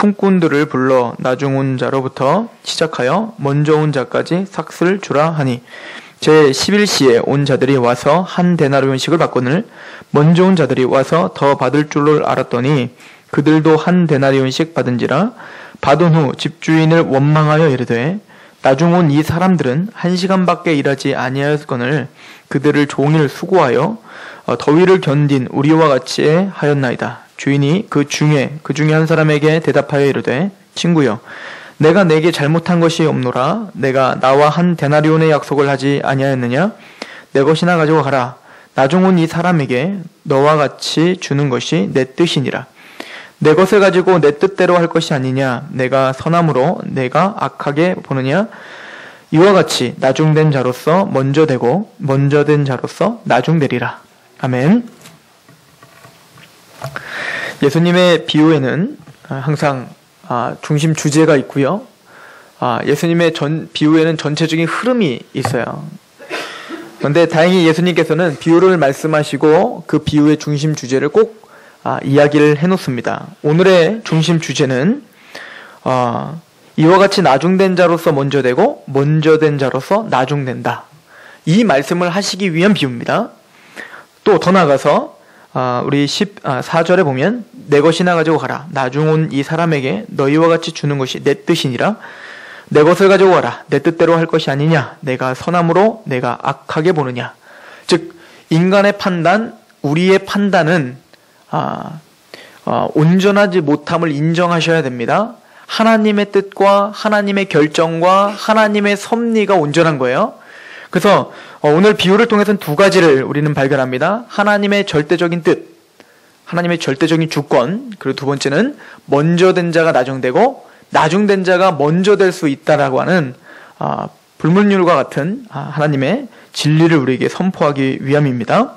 품꾼들을 불러 나중 온 자로부터 시작하여 먼저 온 자까지 삭슬 주라 하니 제11시에 온 자들이 와서 한 데나리온씩을 받거늘 먼저 온 자들이 와서 더 받을 줄을 알았더니 그들도 한 데나리온씩 받은지라. 받은 후 집주인을 원망하여 이르되 나중 온 이 사람들은 1시간밖에 일하지 아니하였거늘 그들을 종일 수고하여 더위를 견딘 우리와 같이 하였나이다. 주인이 그 중에 한 사람에게 대답하여 이르되 친구여 내가 내게 잘못한 것이 없노라. 내가 나와 한 데나리온의 약속을 하지 아니하였느냐? 내 것이나 가지고 가라. 나중 온 이 사람에게 너와 같이 주는 것이 내 뜻이니라. 내 것을 가지고 내 뜻대로 할 것이 아니냐? 내가 선함으로 내가 악하게 보느냐? 이와 같이 나중된 자로서 먼저 되고 먼저 된 자로서 나중되리라. 아멘. 예수님의 비유에는 항상 중심 주제가 있고요. 예수님의 비유에는 전체적인 흐름이 있어요. 그런데 다행히 예수님께서는 비유를 말씀하시고 그 비유의 중심 주제를 꼭 이야기를 해놓습니다. 오늘의 중심 주제는 이와 같이 나중된 자로서 먼저 되고 먼저 된 자로서 나중된다. 이 말씀을 하시기 위한 비유입니다. 또 더 나아가서 우리 14절에 보면 내 것이나 가지고 가라. 나중 온 이 사람에게 너희와 같이 주는 것이 내 뜻이니라. 내 것을 가지고 가라. 내 뜻대로 할 것이 아니냐. 내가 선함으로 내가 악하게 보느냐. 즉 인간의 판단, 우리의 판단은 온전하지 못함을 인정하셔야 됩니다. 하나님의 뜻과 하나님의 결정과 하나님의 섭리가 온전한 거예요. 그래서 오늘 비유를 통해서는 두 가지를 우리는 발견합니다. 하나님의 절대적인 뜻, 하나님의 절대적인 주권, 그리고 두 번째는 먼저 된 자가 나중되고 나중된 자가 먼저 될 수 있다라고 하는 불문율과 같은 하나님의 진리를 우리에게 선포하기 위함입니다.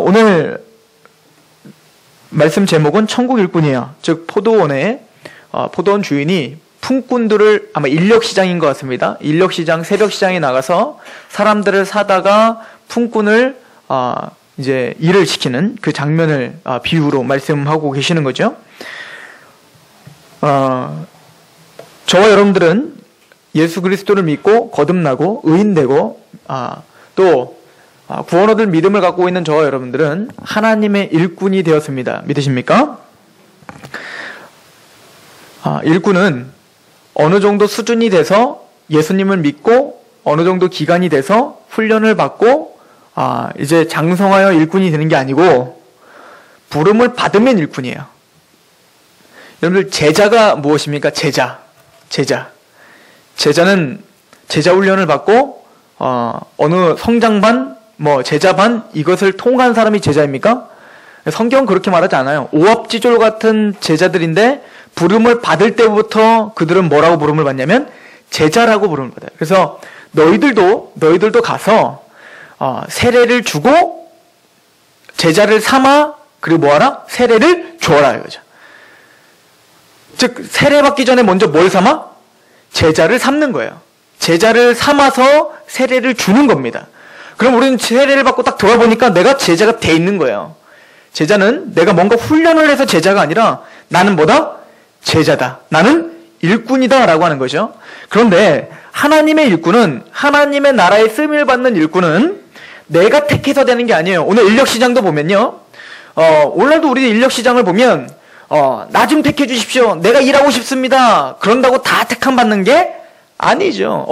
오늘 말씀 제목은 천국 일꾼이에요. 즉 포도원의 포도원 주인이 품꾼들을 아마 인력시장인 것 같습니다. 인력시장, 새벽시장에 나가서 사람들을 사다가 품꾼을 이제 일을 시키는 그 장면을 비유로 말씀하고 계시는 거죠. 저와 여러분들은 예수 그리스도를 믿고 거듭나고 의인되고 또 구원 얻을 믿음을 갖고 있는 저와 여러분들은 하나님의 일꾼이 되었습니다. 믿으십니까? 일꾼은 어느 정도 수준이 돼서 예수님을 믿고 어느 정도 기간이 돼서 훈련을 받고 이제 장성하여 일꾼이 되는 게 아니고 부름을 받으면 일꾼이에요. 여러분들 제자가 무엇입니까? 제자는 제자 훈련을 받고 어느 성장반, 제자반 이것을 통한 사람이 제자입니까? 성경은 그렇게 말하지 않아요. 오합지졸 같은 제자들인데 부름을 받을 때부터 그들은 뭐라고 부름을 받냐면 제자라고 부름을 받아요. 그래서 너희들도 가서 세례를 주고 제자를 삼아 그리고 뭐하라? 세례를 줘라 이거죠. 즉 세례받기 전에 먼저 뭘 삼아? 제자를 삼는 거예요. 제자를 삼아서 세례를 주는 겁니다. 그럼 우리는 세례를 받고 딱 돌아보니까 내가 제자가 돼 있는 거예요. 제자는 내가 뭔가 훈련을 해서 제자가 아니라 나는 뭐다? 제자다. 나는 일꾼이다 라고 하는 거죠. 그런데 하나님의 일꾼은, 하나님의 나라에 쓰임을 받는 일꾼은 내가 택해서 되는 게 아니에요. 오늘 인력시장도 보면요. 오늘도 우리 인력시장을 보면 나 좀 택해 주십시오. 내가 일하고 싶습니다. 그런다고 다 택함 받는 게 아니죠.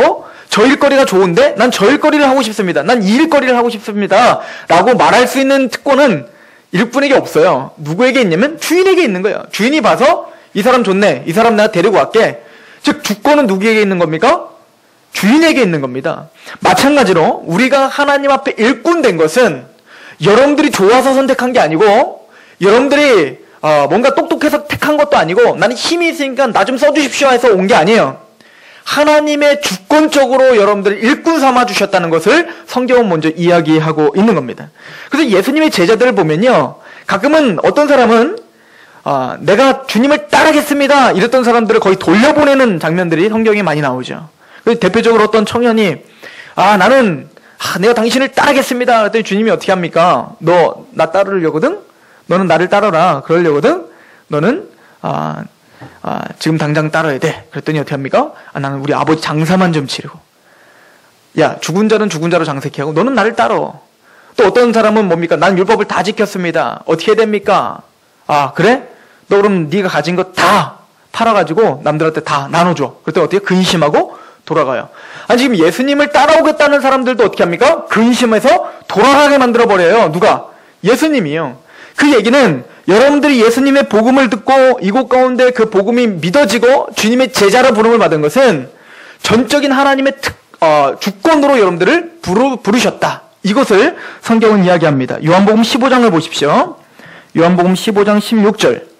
저 일거리가 좋은데 난 저 일거리를 하고 싶습니다. 난 이 일거리를 하고 싶습니다. 라고 말할 수 있는 특권은 일꾼에게 없어요. 누구에게 있냐면 주인에게 있는 거예요. 주인이 봐서 이 사람 좋네. 이 사람 내가 데리고 갈게. 즉 주권은 누구에게 있는 겁니까? 주인에게 있는 겁니다. 마찬가지로 우리가 하나님 앞에 일꾼 된 것은 여러분들이 좋아서 선택한 게 아니고 여러분들이 뭔가 똑똑해서 택한 것도 아니고 나는 힘이 있으니까 나 좀 써주십시오 해서 온 게 아니에요. 하나님의 주권적으로 여러분들을 일꾼 삼아 주셨다는 것을 성경은 먼저 이야기하고 있는 겁니다. 그래서 예수님의 제자들을 보면요. 가끔은 어떤 사람은 내가 주님을 따르겠습니다. 이랬던 사람들을 거의 돌려보내는 장면들이 성경에 많이 나오죠. 그래서 대표적으로 어떤 청년이 나는 내가 당신을 따르겠습니다. 그랬더니 주님이 어떻게 합니까? 너 나 따르려거든? 너는 나를 따르라. 그러려거든? 너는 지금 당장 따라야 돼. 그랬더니 어떻게 합니까? 나는 우리 아버지 장사만 좀 치르고. 야, 죽은 자는 죽은 자로 장사케 하고 너는 나를 따라. 또 어떤 사람은 뭡니까? 난 율법을 다 지켰습니다. 어떻게 해야 됩니까? 그래? 너 그럼 네가 가진 거 다 팔아가지고 남들한테 다 나눠줘. 그랬더니 어떻게? 근심하고 돌아가요. 지금 예수님을 따라오겠다는 사람들도 어떻게 합니까? 근심해서 돌아가게 만들어버려요. 누가? 예수님이요. 그 얘기는 여러분들이 예수님의 복음을 듣고 이곳 가운데 그 복음이 믿어지고 주님의 제자로 부름을 받은 것은 전적인 하나님의 주권으로 여러분들을 부르셨다. 이것을 성경은 이야기합니다. 요한복음 15장을 보십시오. 요한복음 15장 16절.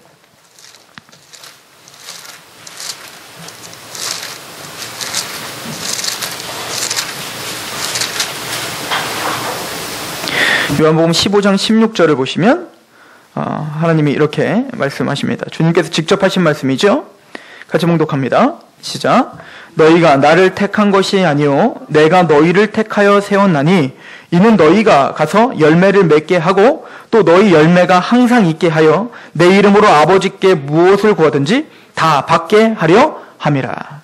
요한복음 15장 16절을 보시면 하나님이 이렇게 말씀하십니다. 주님께서 직접 하신 말씀이죠. 같이 봉독합니다. 시작. 너희가 나를 택한 것이 아니요 내가 너희를 택하여 세웠나니 이는 너희가 가서 열매를 맺게 하고 또 너희 열매가 항상 있게 하여 내 이름으로 아버지께 무엇을 구하든지 다 받게 하려 함이라.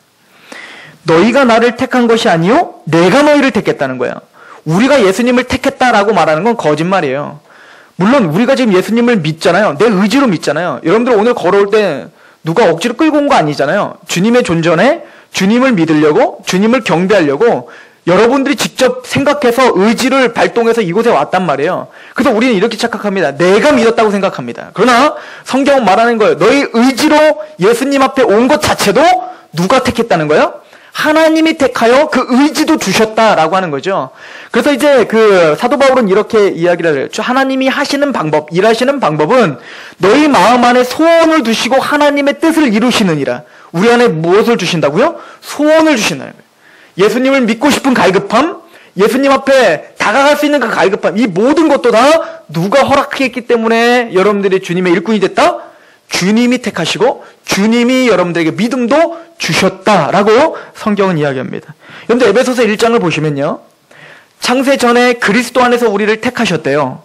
너희가 나를 택한 것이 아니요 내가 너희를 택했다는 거예요. 우리가 예수님을 택했다라고 말하는 건 거짓말이에요. 물론 우리가 지금 예수님을 믿잖아요. 내 의지로 믿잖아요. 여러분들 오늘 걸어올 때 누가 억지로 끌고 온 거 아니잖아요. 주님의 존전에 주님을 믿으려고, 주님을 경배하려고 여러분들이 직접 생각해서 의지를 발동해서 이곳에 왔단 말이에요. 그래서 우리는 이렇게 착각합니다. 내가 믿었다고 생각합니다. 그러나 성경은 말하는 거예요. 너희 의지로 예수님 앞에 온 것 자체도 누가 택했다는 거예요? 하나님이 택하여 그 의지도 주셨다라고 하는 거죠. 그래서 이제 그 사도 바울은 이렇게 이야기를 해요. 하나님이 하시는 방법, 일하시는 방법은 너희 마음 안에 소원을 두시고 하나님의 뜻을 이루시느니라. 우리 안에 무엇을 주신다고요? 소원을 주신다는 거예요. 예수님을 믿고 싶은 갈급함, 예수님 앞에 다가갈 수 있는 그 갈급함, 이 모든 것도 다 누가 허락했기 때문에 여러분들이 주님의 일꾼이 됐다? 주님이 택하시고 주님이 여러분들에게 믿음도 주셨다라고 성경은 이야기합니다. 그런데 에베소서 1장을 보시면요. 창세 전에 그리스도 안에서 우리를 택하셨대요.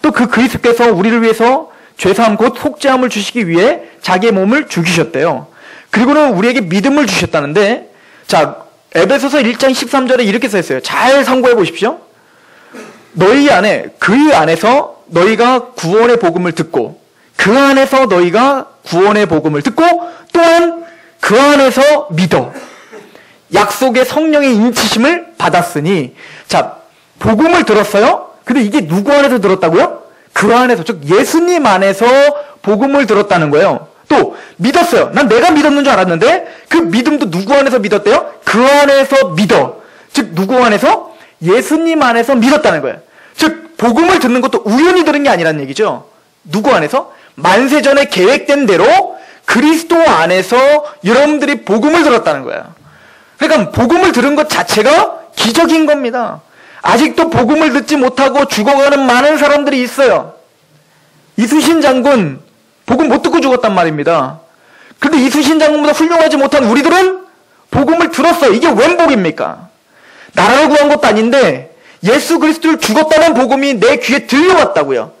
또 그 그리스도께서 우리를 위해서 죄사함 곧 속죄함을 주시기 위해 자기의 몸을 죽이셨대요. 그리고는 우리에게 믿음을 주셨다는데 자 에베소서 1장 13절에 이렇게 써 있어요. 잘 참고해 보십시오. 너희 안에 그 안에서 너희가 구원의 복음을 듣고 그 안에서 너희가 구원의 복음을 듣고 또한 그 안에서 믿어 약속의 성령의 인치심을 받았으니 자 복음을 들었어요. 근데 이게 누구 안에서 들었다고요? 그 안에서 즉 예수님 안에서 복음을 들었다는 거예요. 또 믿었어요. 난 내가 믿었는 줄 알았는데 그 믿음도 누구 안에서 믿었대요? 그 안에서 믿어. 즉 누구 안에서? 예수님 안에서 믿었다는 거예요. 즉 복음을 듣는 것도 우연히 들은 게 아니라는 얘기죠. 누구 안에서? 만세전에 계획된 대로 그리스도 안에서 여러분들이 복음을 들었다는 거예요. 그러니까 복음을 들은 것 자체가 기적인 겁니다. 아직도 복음을 듣지 못하고 죽어가는 많은 사람들이 있어요. 이순신 장군 복음 못 듣고 죽었단 말입니다. 그런데 이순신 장군보다 훌륭하지 못한 우리들은 복음을 들었어요. 이게 웬 복입니까? 나라를 구한 것도 아닌데 예수 그리스도를 죽었다는 복음이 내 귀에 들려왔다고요.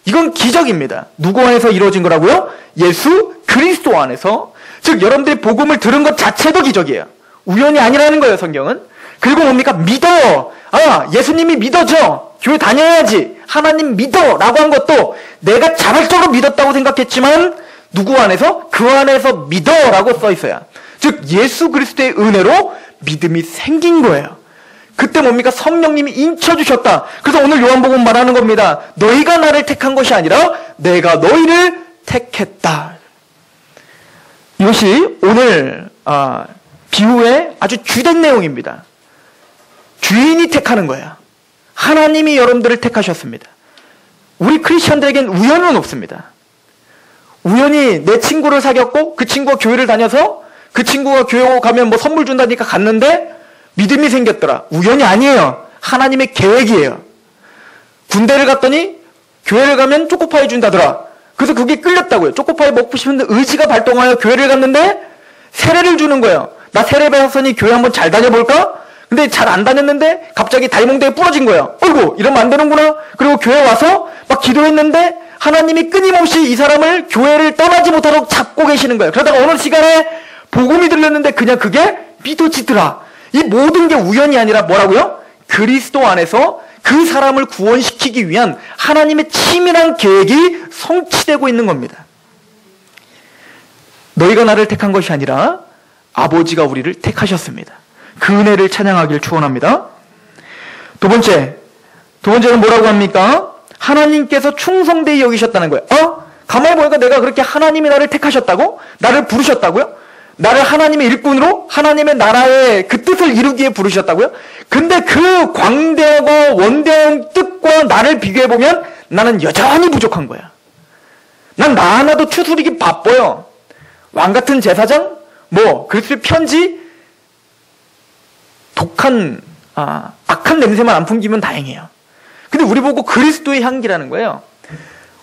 이건 기적입니다. 누구 안에서 이루어진 거라고요? 예수 그리스도 안에서. 즉 여러분들이 복음을 들은 것 자체도 기적이에요. 우연이 아니라는 거예요, 성경은. 그리고 뭡니까? 믿어. 예수님이 믿어져. 교회 다녀야지. 하나님 믿어. 라고 한 것도 내가 자발적으로 믿었다고 생각했지만 누구 안에서? 그 안에서 믿어. 라고 써 있어요. 즉 예수 그리스도의 은혜로 믿음이 생긴 거예요. 그때 뭡니까? 성령님이 인쳐주셨다. 그래서 오늘 요한복음 말하는 겁니다. 너희가 나를 택한 것이 아니라 내가 너희를 택했다. 이것이 오늘 비유의 아주 주된 내용입니다. 주인이 택하는 거야. 하나님이 여러분들을 택하셨습니다. 우리 크리스천들에겐 우연은 없습니다. 우연히 내 친구를 사귀었고 그 친구가 교회를 다녀서 그 친구가 교회 가면 뭐 선물 준다니까 갔는데 믿음이 생겼더라. 우연이 아니에요. 하나님의 계획이에요. 군대를 갔더니 교회를 가면 초코파이 준다더라. 그래서 그게 끌렸다고요. 초코파이 먹고 싶은데 의지가 발동하여 교회를 갔는데 세례를 주는 거예요. 나 세례 받았으니 교회 한번 잘 다녀볼까? 근데 잘 안 다녔는데 갑자기 다리몽둥이 부러진 거예요. 어이구 이러면 안 되는구나. 그리고 교회 와서 막 기도했는데 하나님이 끊임없이 이 사람을 교회를 떠나지 못하도록 잡고 계시는 거예요. 그러다가 어느 시간에 복음이 들렸는데 그냥 그게 믿어지더라. 이 모든 게 우연이 아니라 뭐라고요? 그리스도 안에서 그 사람을 구원시키기 위한 하나님의 치밀한 계획이 성취되고 있는 겁니다. 너희가 나를 택한 것이 아니라 아버지가 우리를 택하셨습니다. 그 은혜를 찬양하길 축원합니다. 두 번째는 뭐라고 합니까? 하나님께서 충성되이 여기셨다는 거예요. 가만히 보니까 내가 그렇게 하나님이 나를 택하셨다고? 나를 부르셨다고요? 나를 하나님의 일꾼으로 하나님의 나라의 그 뜻을 이루기에 부르셨다고요? 근데 그 광대하고 원대한 뜻과 나를 비교해보면 나는 여전히 부족한 거야. 난 나 하나도 추스리기 바빠요. 왕같은 제사장? 그리스도의 편지? 악한 냄새만 안 풍기면 다행이에요. 근데 우리 보고 그리스도의 향기라는 거예요.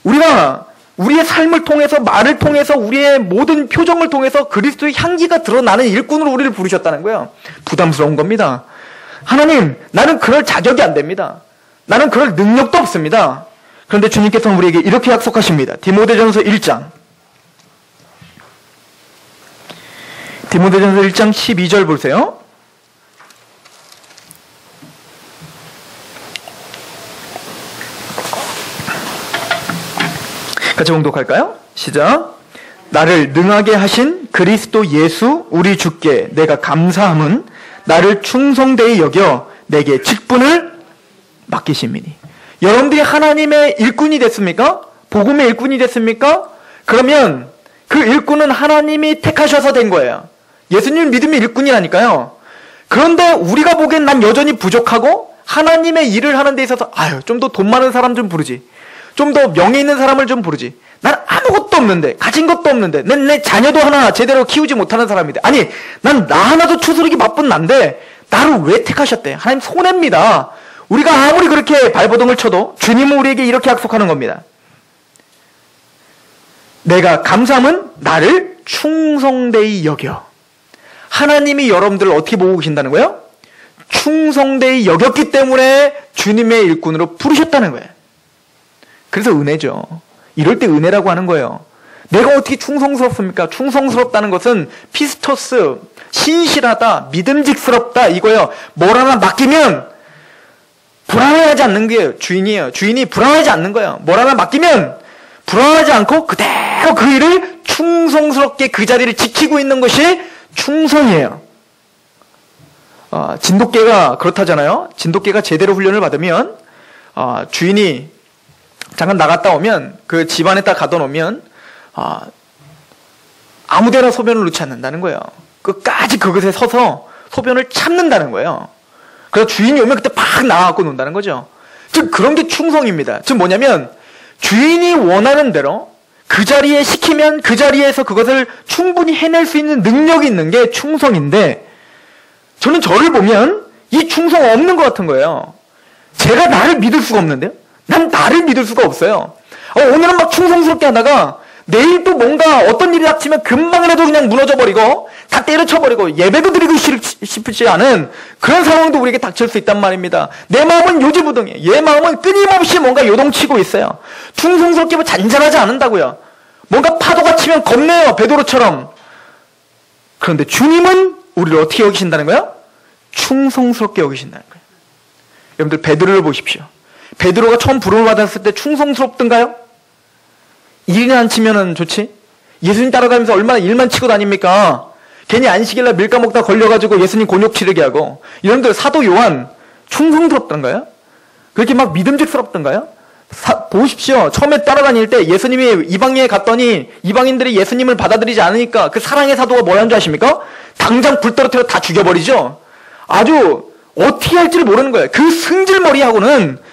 우리가 우리의 삶을 통해서, 말을 통해서, 우리의 모든 표정을 통해서 그리스도의 향기가 드러나는 일꾼으로 우리를 부르셨다는 거예요. 부담스러운 겁니다. 하나님, 나는 그럴 자격이 안 됩니다. 나는 그럴 능력도 없습니다. 그런데 주님께서는 우리에게 이렇게 약속하십니다. 디모데전서 1장 12절 보세요. 같이 봉독할까요? 시작. 나를 능하게 하신 그리스도 예수 우리 주께 내가 감사함은 나를 충성되이 여겨 내게 직분을 맡기심이니. 여러분들이 하나님의 일꾼이 됐습니까? 복음의 일꾼이 됐습니까? 그러면 그 일꾼은 하나님이 택하셔서 된 거예요. 예수님 믿음의 일꾼이라니까요. 그런데 우리가 보기엔 난 여전히 부족하고 하나님의 일을 하는 데 있어서 좀 더 돈 많은 사람 좀 부르지. 좀 더 명예 있는 사람을 좀 부르지. 난 아무것도 없는데, 가진 것도 없는데, 내 자녀도 하나 제대로 키우지 못하는 사람인데, 아니, 난 나 하나도 추스르기 바쁜 난데, 나를 왜 택하셨대? 하나님 손해입니다. 우리가 아무리 그렇게 발버둥을 쳐도 주님은 우리에게 이렇게 약속하는 겁니다. 내가 감사함은 나를 충성되이 여겨. 하나님이 여러분들을 어떻게 보고 계신다는 거예요? 충성되이 여겼기 때문에 주님의 일꾼으로 부르셨다는 거예요. 그래서 은혜죠. 이럴 때 은혜라고 하는 거예요. 내가 어떻게 충성스럽습니까? 충성스럽다는 것은 피스토스, 신실하다, 믿음직스럽다 이거예요. 뭘 하나 맡기면 불안해하지 않는 게 주인이에요. 주인이 불안하지 않는 거예요. 뭘 하나 맡기면 불안하지 않고 그대로 그 일을 충성스럽게 그 자리를 지키고 있는 것이 충성이에요. 진돗개가 그렇다잖아요. 진돗개가 제대로 훈련을 받으면 주인이 잠깐 나갔다 오면 그 집안에 딱 가둬놓으면 아무데나 소변을 놓지 않는다는 거예요. 끝까지 그것에 서서 소변을 참는다는 거예요. 그래서 주인이 오면 그때 팍 나와갖고 논다는 거죠. 즉 그런 게 충성입니다. 즉 뭐냐면 주인이 원하는 대로 그 자리에 시키면 그 자리에서 그것을 충분히 해낼 수 있는 능력이 있는 게 충성인데, 저는 저를 보면 이 충성 없는 것 같은 거예요. 제가 나를 믿을 수가 없는데요. 난 나를 믿을 수가 없어요. 오늘은 막 충성스럽게 하다가 내일 또 뭔가 어떤 일이 닥치면 금방이라도 그냥 무너져버리고 다 때려쳐버리고 예배도 드리고 싶지 않은 그런 상황도 우리에게 닥칠 수 있단 말입니다. 내 마음은 요지부동이에요. 얘 마음은 끊임없이 뭔가 요동치고 있어요. 충성스럽게 뭐 잔잔하지 않는다고요. 뭔가 파도가 치면 겁내요. 베드로처럼. 그런데 주님은 우리를 어떻게 여기신다는 거예요? 충성스럽게 여기신다는 거예요. 여러분들 베드로를 보십시오. 베드로가 처음 부름을 받았을 때 충성스럽던가요? 일이나 안 치면은 좋지? 예수님 따라다니면서 얼마나 일만 치고 다닙니까? 괜히 안식일날 밀가 먹다 걸려가지고 예수님 곤욕 치르게 하고. 여러분들 사도 요한 충성스럽던가요? 그렇게 막 믿음직스럽던가요? 보십시오. 처음에 따라다닐 때 예수님이 이방인에 갔더니 이방인들이 예수님을 받아들이지 않으니까 그 사랑의 사도가 뭐라는 줄 아십니까? 당장 불 떨어뜨려 다 죽여버리죠. 아주 어떻게 할지를 모르는 거예요. 그 승질머리하고는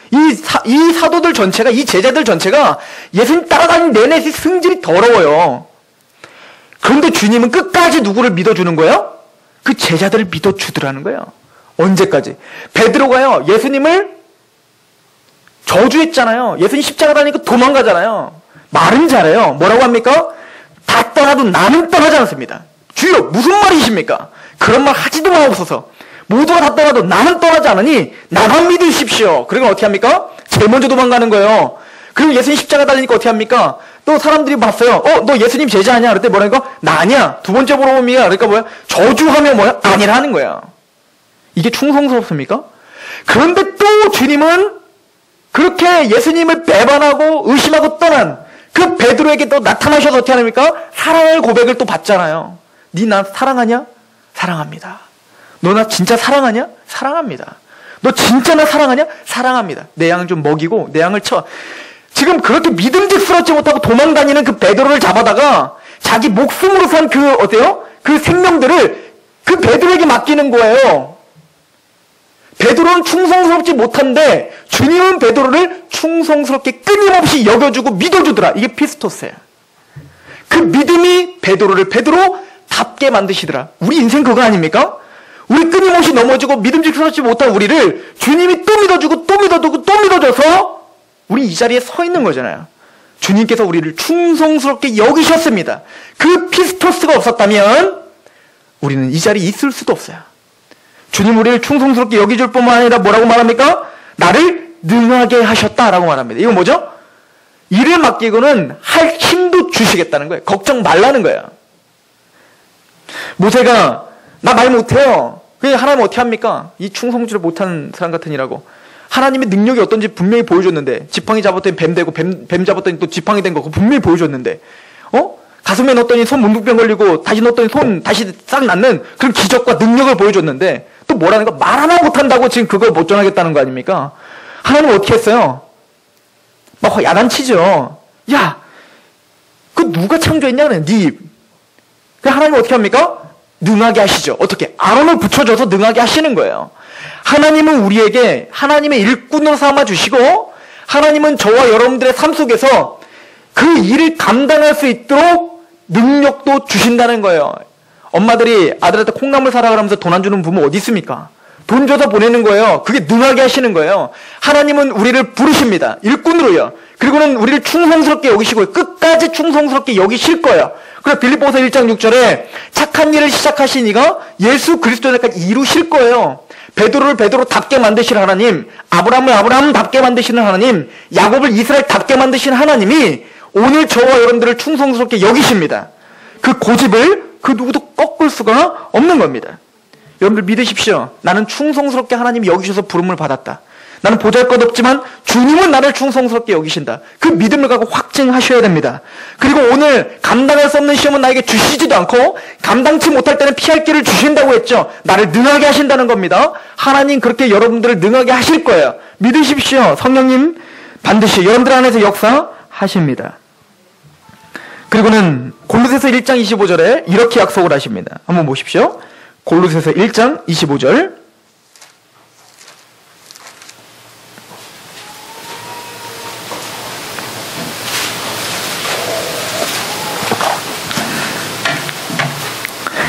이 사도들 전체가, 이 제자들 전체가 예수님 따라다니는 내내 승질이 더러워요. 그런데 주님은 끝까지 누구를 믿어주는 거예요? 그 제자들을 믿어주더라는 거예요. 언제까지? 베드로가요, 예수님을 저주했잖아요. 예수님 십자가 다니니까 도망가잖아요. 말은 잘해요. 뭐라고 합니까? 다 떠나도 나는 떠나지 않습니다. 주여, 무슨 말이십니까? 그런 말 하지도 마옵소서. 모두가 다 떠나도 나는 떠나지 않으니 나만 믿으십시오. 그리고 어떻게 합니까? 제일 먼저 도망가는 거예요. 그리고 예수님 십자가 달리니까 어떻게 합니까? 또 사람들이 봤어요. 너 예수님 제자 아니야? 그랬더니 뭐라니까? 나 아니야. 두 번째 물어보면 그러니까 뭐야? 저주하면 뭐야? 아니라는 거야. 이게 충성스럽습니까? 그런데 또 주님은 그렇게 예수님을 배반하고 의심하고 떠난 그 베드로에게 또 나타나셔서 어떻게 합니까? 사랑의 고백을 또 받잖아요. 니 나 사랑하냐? 사랑합니다. 너 나 진짜 사랑하냐? 사랑합니다. 너 진짜 나 사랑하냐? 사랑합니다. 내 양 좀 먹이고 내 양을 쳐. 지금 그렇게 믿음직스럽지 못하고 도망다니는 그 베드로를 잡아다가 자기 목숨으로 산 그 어때요? 그 생명들을 그 베드로에게 맡기는 거예요. 베드로는 충성스럽지 못한데 주님은 베드로를 충성스럽게 끊임없이 여겨주고 믿어주더라. 이게 피스토스예요. 그 믿음이 베드로를 베드로답게 만드시더라. 우리 인생 그거 아닙니까? 우리 끊임없이 넘어지고 믿음직스럽지 못한 우리를 주님이 또 믿어주고 또 믿어주고 또 믿어줘서 우리 이 자리에 서 있는 거잖아요. 주님께서 우리를 충성스럽게 여기셨습니다. 그 피스토스가 없었다면 우리는 이 자리에 있을 수도 없어요. 주님 우리를 충성스럽게 여기줄 뿐만 아니라 뭐라고 말합니까? 나를 능하게 하셨다라고 말합니다. 이건 뭐죠? 일을 맡기고는 할 힘도 주시겠다는 거예요. 걱정 말라는 거예요. 모세가 나 말 못해요. 그냥 하나님 어떻게 합니까? 이 충성지를 못하는 사람 같으니라고. 하나님의 능력이 어떤지 분명히 보여줬는데 지팡이 잡았더니 뱀 되고 뱀 잡았더니 또 지팡이 된 거 분명히 보여줬는데 가슴에 넣었더니 손 문득병 걸리고 다시 넣었더니 손 다시 싹 낫는 그런 기적과 능력을 보여줬는데 또 뭐라는 거? 말 하나 못한다고 지금 그걸 못 전하겠다는 거 아닙니까? 하나님 어떻게 했어요? 막 야단치죠. 야, 그 누가 창조했냐 그래. 그 하나님 어떻게 합니까? 능하게 하시죠. 어떻게? 아론을 붙여줘서 능하게 하시는 거예요. 하나님은 우리에게 하나님의 일꾼으로 삼아주시고 하나님은 저와 여러분들의 삶 속에서 그 일을 감당할 수 있도록 능력도 주신다는 거예요. 엄마들이 아들한테 콩나물 사라 그러면서 돈 안 주는 부모 어디 있습니까? 돈 줘서 보내는 거예요. 그게 능하게 하시는 거예요. 하나님은 우리를 부르십니다. 일꾼으로요. 그리고는 우리를 충성스럽게 여기시고 끝까지 충성스럽게 여기실 거예요. 그래서 빌립보서 1장 6절에 착한 일을 시작하신 이가 예수 그리스도까지 이루실 거예요. 베드로를 베드로답게 만드시는 하나님, 아브라함을 아브라함답게 만드시는 하나님, 야곱을 이스라엘답게 만드시는 하나님이 오늘 저와 여러분들을 충성스럽게 여기십니다. 그 고집을 그 누구도 꺾을 수가 없는 겁니다. 여러분들 믿으십시오. 나는 충성스럽게 하나님이 여기셔서 부름을 받았다. 나는 보잘것없지만 주님은 나를 충성스럽게 여기신다. 그 믿음을 갖고 확증하셔야 됩니다. 그리고 오늘 감당할 수 없는 시험은 나에게 주시지도 않고 감당치 못할 때는 피할 길을 주신다고 했죠. 나를 능하게 하신다는 겁니다. 하나님 그렇게 여러분들을 능하게 하실 거예요. 믿으십시오. 성령님 반드시 여러분들 안에서 역사하십니다. 그리고는 골로새서 1장 25절에 이렇게 약속을 하십니다. 한번 보십시오. 골로새서 1장 25절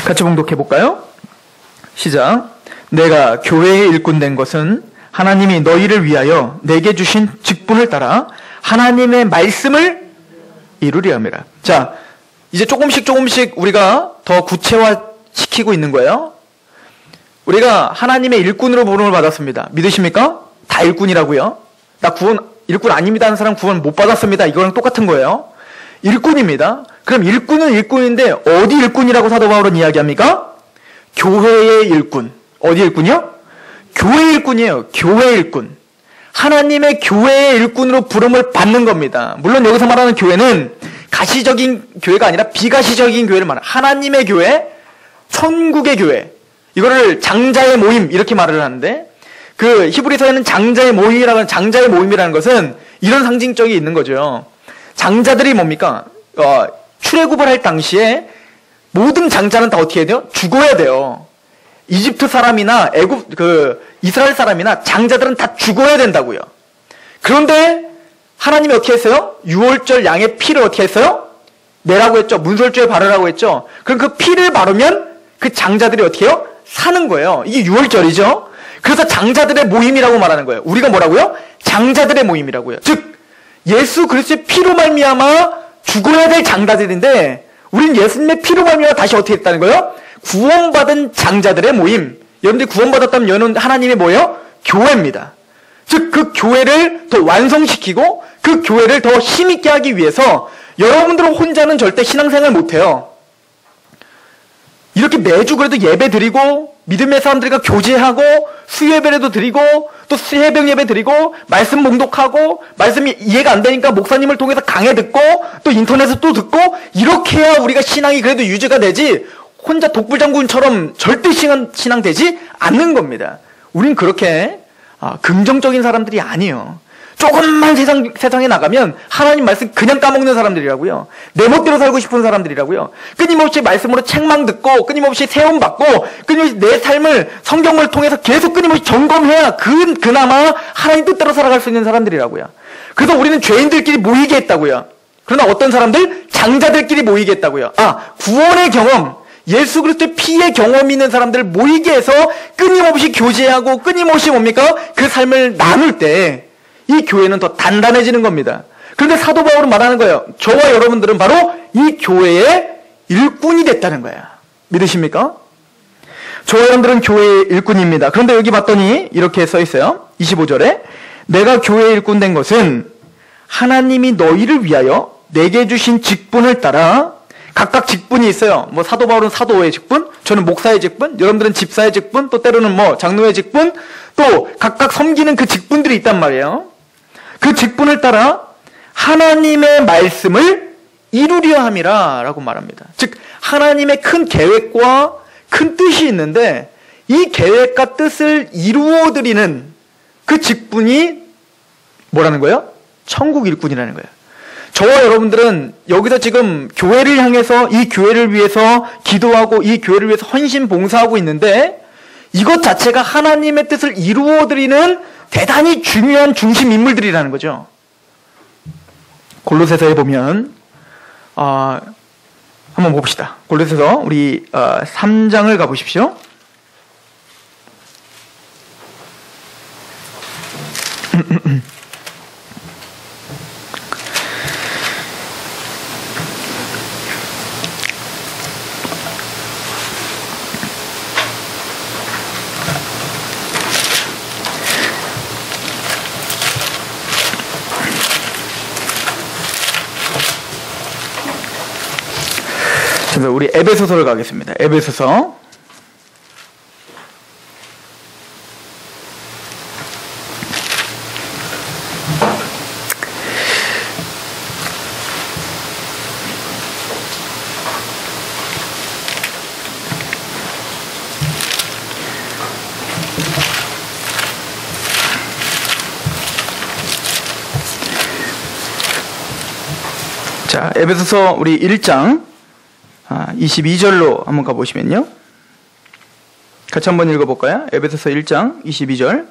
같이 봉독해 볼까요? 시작. 내가 교회의 일꾼 된 것은 하나님이 너희를 위하여 내게 주신 직분을 따라 하나님의 말씀을 이루리 함이라. 자, 이제 조금씩 우리가 더 구체화시키고 있는 거예요. 우리가 하나님의 일꾼으로 부름을 받았습니다. 믿으십니까? 다 일꾼이라고요. 나 구원 일꾼 아닙니다 하는 사람 구원 못 받았습니다. 이거랑 똑같은 거예요. 일꾼입니다. 그럼 일꾼은 일꾼인데 어디 일꾼이라고 사도 바울은 이야기합니까? 교회의 일꾼. 어디 일꾼이요? 교회 일꾼이에요. 교회 일꾼. 하나님의 교회의 일꾼으로 부름을 받는 겁니다. 물론 여기서 말하는 교회는 가시적인 교회가 아니라 비가시적인 교회를 말해요. 하나님의 교회, 천국의 교회. 이거를 장자의 모임 이렇게 말을 하는데 그 히브리서에는 장자의 모임이라는 것은 이런 상징적이 있는 거죠. 장자들이 뭡니까? 출애굽을 할 당시에 모든 장자는 다 어떻게 해야 돼요? 죽어야 돼요. 이집트 사람이나 이스라엘 사람이나 장자들은 다 죽어야 된다고요. 그런데 하나님이 어떻게 했어요? 유월절 양의 피를 어떻게 했어요? 내라고 했죠. 문설주에 바르라고 했죠. 그럼 그 피를 바르면 그 장자들이 어떻게 해요? 사는 거예요. 이게 유월절이죠. 그래서 장자들의 모임이라고 말하는 거예요. 우리가 뭐라고요? 장자들의 모임이라고요. 즉 예수 그리스도의 피로 말미암아 죽어야 될 장자들인데 우린 예수님의 피로 말미암아 다시 어떻게 했다는 거예요? 구원받은 장자들의 모임. 여러분들이 구원받았다면 여러분 하나님의 뭐예요? 교회입니다. 즉 그 교회를 더 완성시키고 그 교회를 더 힘있게 하기 위해서 여러분들은 혼자는 절대 신앙생활 못해요. 이렇게 매주 그래도 예배 드리고 믿음의 사람들과 교제하고 수예배라도 드리고 또 새벽 예배 드리고 말씀 봉독하고 말씀이 이해가 안 되니까 목사님을 통해서 강해 듣고 또 인터넷에서 또 듣고 이렇게 해야 우리가 신앙이 그래도 유지가 되지 혼자 독불장군처럼 절대 신앙 되지 않는 겁니다. 우린 그렇게 긍정적인 사람들이 아니에요. 조금만 세상에 나가면 하나님 말씀 그냥 까먹는 사람들이라고요. 내 멋대로 살고 싶은 사람들이라고요. 끊임없이 말씀으로 책망 듣고 끊임없이 세움 받고 끊임없이 내 삶을 성경을 통해서 계속 끊임없이 점검해야 그나마 하나님 뜻대로 살아갈 수 있는 사람들이라고요. 그래서 우리는 죄인들끼리 모이게 했다고요. 그러나 어떤 사람들? 장자들끼리 모이게 했다고요. 구원의 경험, 예수 그리스도의 피의 경험이 있는 사람들을 모이게 해서 끊임없이 교제하고 끊임없이 뭡니까? 그 삶을 나눌 때 이 교회는 더 단단해지는 겁니다. 그런데 사도 바울은 말하는 거예요. 저와 여러분들은 바로 이 교회의 일꾼이 됐다는 거예요. 믿으십니까? 저와 여러분들은 교회의 일꾼입니다. 그런데 여기 봤더니 이렇게 써 있어요. 25절에 내가 교회의 일꾼 된 것은 하나님이 너희를 위하여 내게 주신 직분을 따라 각각 직분이 있어요. 뭐 사도 바울은 사도의 직분, 저는 목사의 직분, 여러분들은 집사의 직분, 또 때로는 뭐 장로의 직분, 또 각각 섬기는 그 직분들이 있단 말이에요. 그 직분을 따라 하나님의 말씀을 이루려 함이라 라고 말합니다. 즉 하나님의 큰 계획과 큰 뜻이 있는데 이 계획과 뜻을 이루어드리는 그 직분이 뭐라는 거예요? 천국 일꾼이라는 거예요. 저와 여러분들은 여기서 지금 교회를 향해서 이 교회를 위해서 기도하고 이 교회를 위해서 헌신 봉사하고 있는데 이것 자체가 하나님의 뜻을 이루어드리는 대단히 중요한 중심 인물들이라는 거죠. 골로새서에 보면 한번 봅시다. 골로새서 우리 3장을 가보십시오. 그래서 우리 에베소서를 가겠습니다. 에베소서. 자, 에베소서 우리 1장 22절로 한번 가보시면요. 같이 한번 읽어볼까요? 에베소서 1장 22절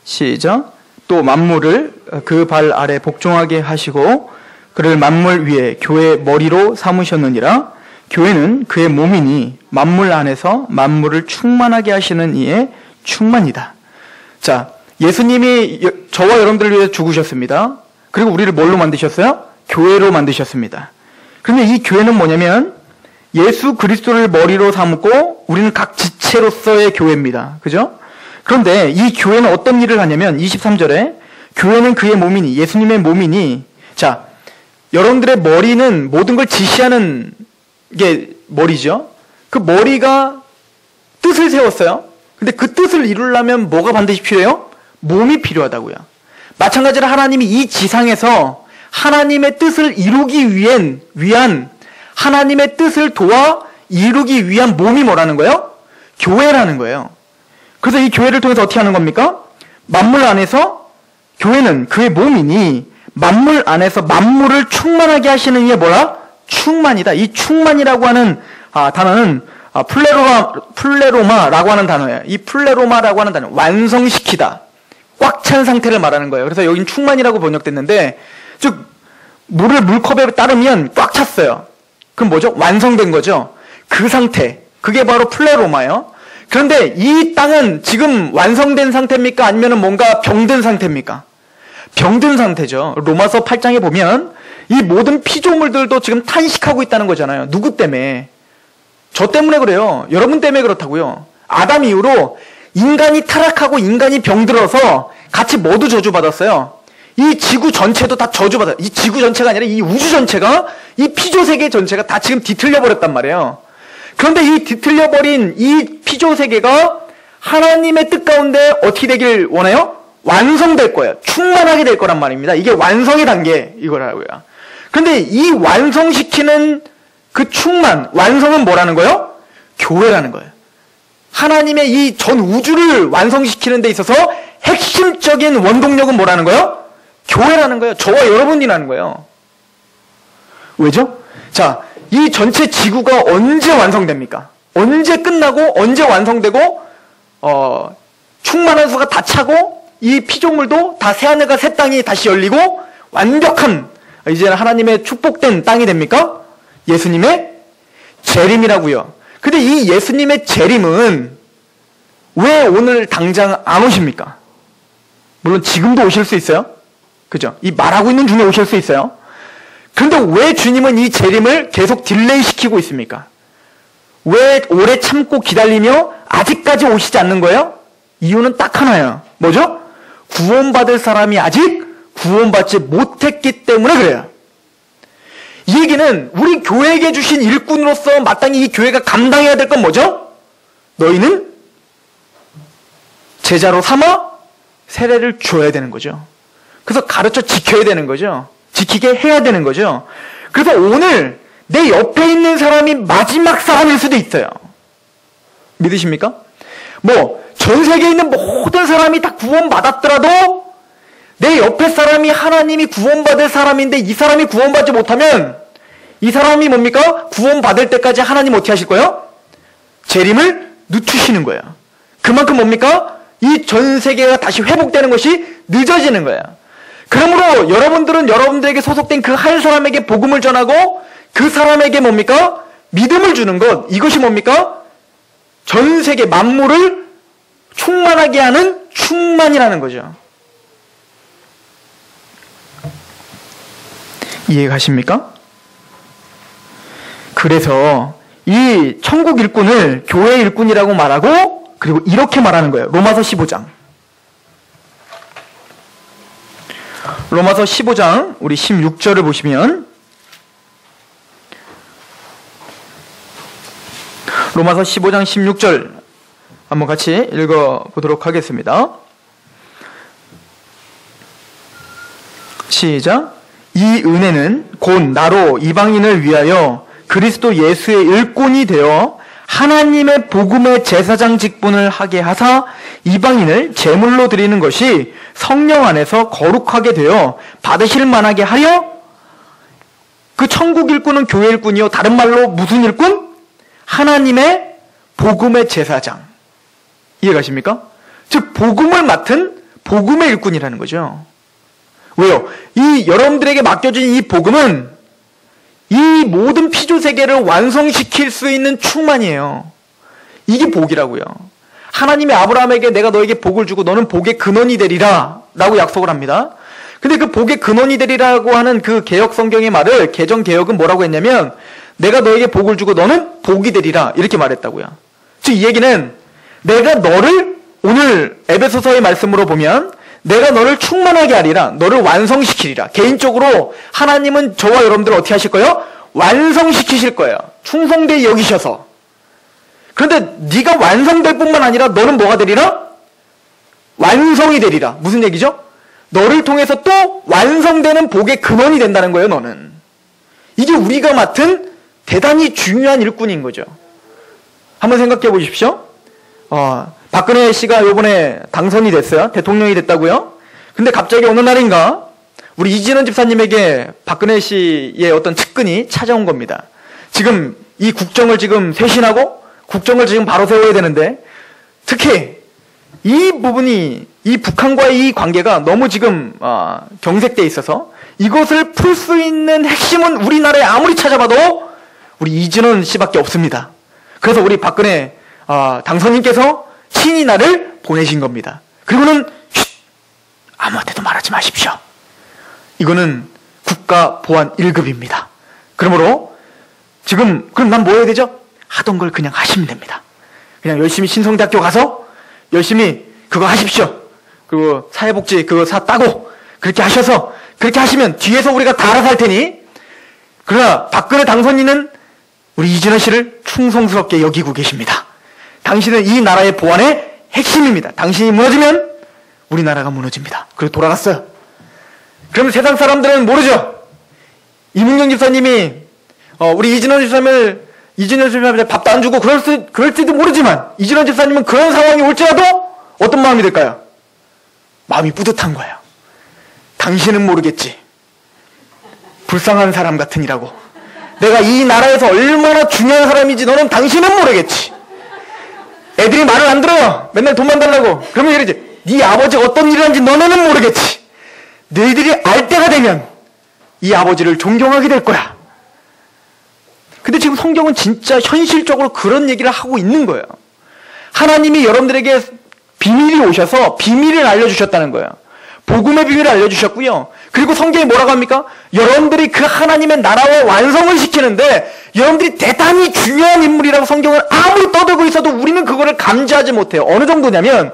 시작. 또 만물을 그 발 아래 복종하게 하시고 그를 만물 위에 교회의 머리로 삼으셨느니라. 교회는 그의 몸이니 만물 안에서 만물을 충만하게 하시는 이의 충만이다. 자, 예수님이 저와 여러분들을 위해 죽으셨습니다. 그리고 우리를 뭘로 만드셨어요? 교회로 만드셨습니다. 그런데 이 교회는 뭐냐면 예수 그리스도를 머리로 삼고 우리는 각 지체로서의 교회입니다. 그죠? 그런데 이 교회는 어떤 일을 하냐면 23절에 교회는 그의 몸이니 예수님의 몸이니 자, 여러분들의 머리는 모든 걸 지시하는 게 머리죠. 그 머리가 뜻을 세웠어요. 근데 그 뜻을 이루려면 뭐가 반드시 필요해요? 몸이 필요하다고요. 마찬가지로 하나님이 이 지상에서 하나님의 뜻을 이루기 위한 하나님의 뜻을 도와 이루기 위한 몸이 뭐라는 거예요? 교회라는 거예요. 그래서 이 교회를 통해서 어떻게 하는 겁니까? 만물 안에서 교회는 그의 몸이니 만물 안에서 만물을 충만하게 하시는 이게 뭐라? 충만이다. 이 충만이라고 하는 단어는 플레로마라고 하는 단어예요. 이 플레로마라고 하는 단어 완성시키다. 꽉 찬 상태를 말하는 거예요. 그래서 여긴 충만이라고 번역됐는데 즉 물을 물컵에 따르면 꽉 찼어요. 그럼 뭐죠? 완성된 거죠. 그 상태. 그게 바로 플레로마예요. 그런데 이 땅은 지금 완성된 상태입니까? 아니면 뭔가 병든 상태입니까? 병든 상태죠. 로마서 8장에 보면 이 모든 피조물들도 지금 탄식하고 있다는 거잖아요. 누구 때문에? 저 때문에 그래요. 여러분 때문에 그렇다고요. 아담 이후로 인간이 타락하고 인간이 병들어서 같이 모두 저주받았어요. 이 지구 전체도 다 저주받아요. 이 지구 전체가 아니라 이 우주 전체가, 이 피조세계 전체가 다 지금 뒤틀려 버렸단 말이에요. 그런데 이 뒤틀려 버린 이 피조세계가 하나님의 뜻 가운데 어떻게 되길 원해요? 완성될 거예요. 충만하게 될 거란 말입니다. 이게 완성의 단계 이거라고요. 그런데 이 완성시키는 그 충만, 완성은 뭐라는 거예요? 교회라는 거예요. 하나님의 이 전 우주를 완성시키는 데 있어서 핵심적인 원동력은 뭐라는 거예요? 교회라는 거예요. 저와 여러분이라는 거예요. 왜죠? 자, 이 전체 지구가 언제 완성됩니까? 언제 끝나고 언제 완성되고 충만한 수가 다 차고 이 피조물도 다 새하늘과 새 땅이 다시 열리고 완벽한 이제는 하나님의 축복된 땅이 됩니까? 예수님의 재림이라고요. 근데 이 예수님의 재림은 왜 오늘 당장 안 오십니까? 물론 지금도 오실 수 있어요. 그죠? 이 말하고 있는 중에 오실 수 있어요. 그런데 왜 주님은 이 재림을 계속 딜레이 시키고 있습니까? 왜 오래 참고 기다리며 아직까지 오시지 않는 거예요? 이유는 딱 하나예요. 뭐죠? 구원받을 사람이 아직 구원받지 못했기 때문에 그래요. 이 얘기는 우리 교회에게 주신 일꾼으로서 마땅히 이 교회가 감당해야 될 건 뭐죠? 너희는 제자로 삼아 세례를 줘야 되는 거죠. 그래서 가르쳐 지켜야 되는 거죠. 지키게 해야 되는 거죠. 그래서 오늘 내 옆에 있는 사람이 마지막 사람일 수도 있어요. 믿으십니까? 전 세계에 있는 모든 사람이 다 구원받았더라도 내 옆에 사람이 하나님이 구원받을 사람인데 이 사람이 구원받지 못하면 이 사람이 뭡니까? 구원받을 때까지 하나님 어떻게 하실 거예요? 재림을 늦추시는 거예요. 그만큼 뭡니까? 이 전 세계가 다시 회복되는 것이 늦어지는 거예요. 그러므로 여러분들은 여러분들에게 소속된 그 한 사람에게 복음을 전하고 그 사람에게 뭡니까? 믿음을 주는 것. 이것이 뭡니까? 전 세계 만물을 충만하게 하는 충만이라는 거죠. 이해가십니까? 그래서 이 천국 일꾼을 교회 일꾼이라고 말하고 그리고 이렇게 말하는 거예요. 로마서 15장. 로마서 15장 우리 16절을 보시면 로마서 15장 16절 한번 같이 읽어보도록 하겠습니다. 시작. 이 은혜는 곧 나로 이방인을 위하여 그리스도 예수의 일꾼이 되어 하나님의 복음의 제사장 직분을 하게 하사 이방인을 제물로 드리는 것이 성령 안에서 거룩하게 되어 받으실 만하게 하려. 그 천국 일꾼은 교회 일꾼이요. 다른 말로 무슨 일꾼? 하나님의 복음의 제사장. 이해가십니까? 즉 복음을 맡은 복음의 일꾼이라는 거죠. 왜요? 이 여러분들에게 맡겨진 이 복음은 이 모든 피조세계를 완성시킬 수 있는 충만이에요. 이게 복이라고요. 하나님이 아브라함에게 내가 너에게 복을 주고 너는 복의 근원이 되리라 라고 약속을 합니다. 근데 그 복의 근원이 되리라고 하는 그 개역 성경의 말을 개정 개역은 뭐라고 했냐면 내가 너에게 복을 주고 너는 복이 되리라 이렇게 말했다고요. 즉 이 얘기는 내가 너를 오늘 에베소서의 말씀으로 보면 내가 너를 충만하게 하리라. 너를 완성시키리라. 개인적으로 하나님은 저와 여러분들을 어떻게 하실 거예요? 완성시키실 거예요. 충성되게 여기셔서. 그런데 네가 완성될 뿐만 아니라 너는 뭐가 되리라? 완성이 되리라. 무슨 얘기죠? 너를 통해서 또 완성되는 복의 근원이 된다는 거예요. 너는. 이게 우리가 맡은 대단히 중요한 일꾼인 거죠. 한번 생각해 보십시오. 박근혜 씨가 이번에 당선이 됐어요. 대통령이 됐다고요. 근데 갑자기 어느 날인가 우리 이진원 집사님에게 박근혜 씨의 어떤 측근이 찾아온 겁니다. 지금 이 국정을 지금 쇄신하고 국정을 지금 바로 세워야 되는데 특히 이 부분이 이 북한과의 이 관계가 너무 지금 경색돼 있어서 이것을 풀 수 있는 핵심은 우리나라에 아무리 찾아봐도 우리 이진원 씨밖에 없습니다. 그래서 우리 박근혜 당선인께서 친히 나를 보내신 겁니다. 그리고는 아무한테도 말하지 마십시오. 이거는 국가 보안 1급입니다. 그러므로 지금 그럼 난 뭐 해야 되죠? 하던 걸 그냥 하시면 됩니다. 그냥 열심히 신성대학교 가서 열심히 그거 하십시오. 그리고 사회복지 그거 따고 그렇게 하셔서, 그렇게 하시면 뒤에서 우리가 다 알아서 할 테니, 그러나 박근혜 당선인은 우리 이진원 씨를 충성스럽게 여기고 계십니다. 당신은 이 나라의 보안의 핵심입니다. 당신이 무너지면 우리나라가 무너집니다. 그리고 돌아갔어요. 그러면 세상 사람들은 모르죠. 이문경 집사님이 우리 이진원 집사님한테 밥도 안 주고 그럴지도 모르지만 이진원 집사님은 그런 상황이 올지라도 어떤 마음이 들까요? 마음이 뿌듯한 거예요. 당신은 모르겠지. 불쌍한 사람 같으니라고. 내가 이 나라에서 얼마나 중요한 사람인지 당신은 모르겠지. 애들이 말을 안 들어요. 맨날 돈만 달라고. 그러면 이러지. 네 아버지가 어떤 일을 하는지 너네는 모르겠지. 너희들이 알 때가 되면 이 아버지를 존경하게 될 거야. 근데 지금 성경은 진짜 현실적으로 그런 얘기를 하고 있는 거예요. 하나님이 여러분들에게 비밀이 오셔서 비밀을 알려주셨다는 거예요. 복음의 비밀을 알려주셨고요. 그리고 성경이 뭐라고 합니까? 여러분들이 그 하나님의 나라와 완성을 시키는데 여러분들이 대단히 중요한 인물이라고 성경을 아무리 떠들고 있어도 우리는 그거를 감지하지 못해요. 어느 정도냐면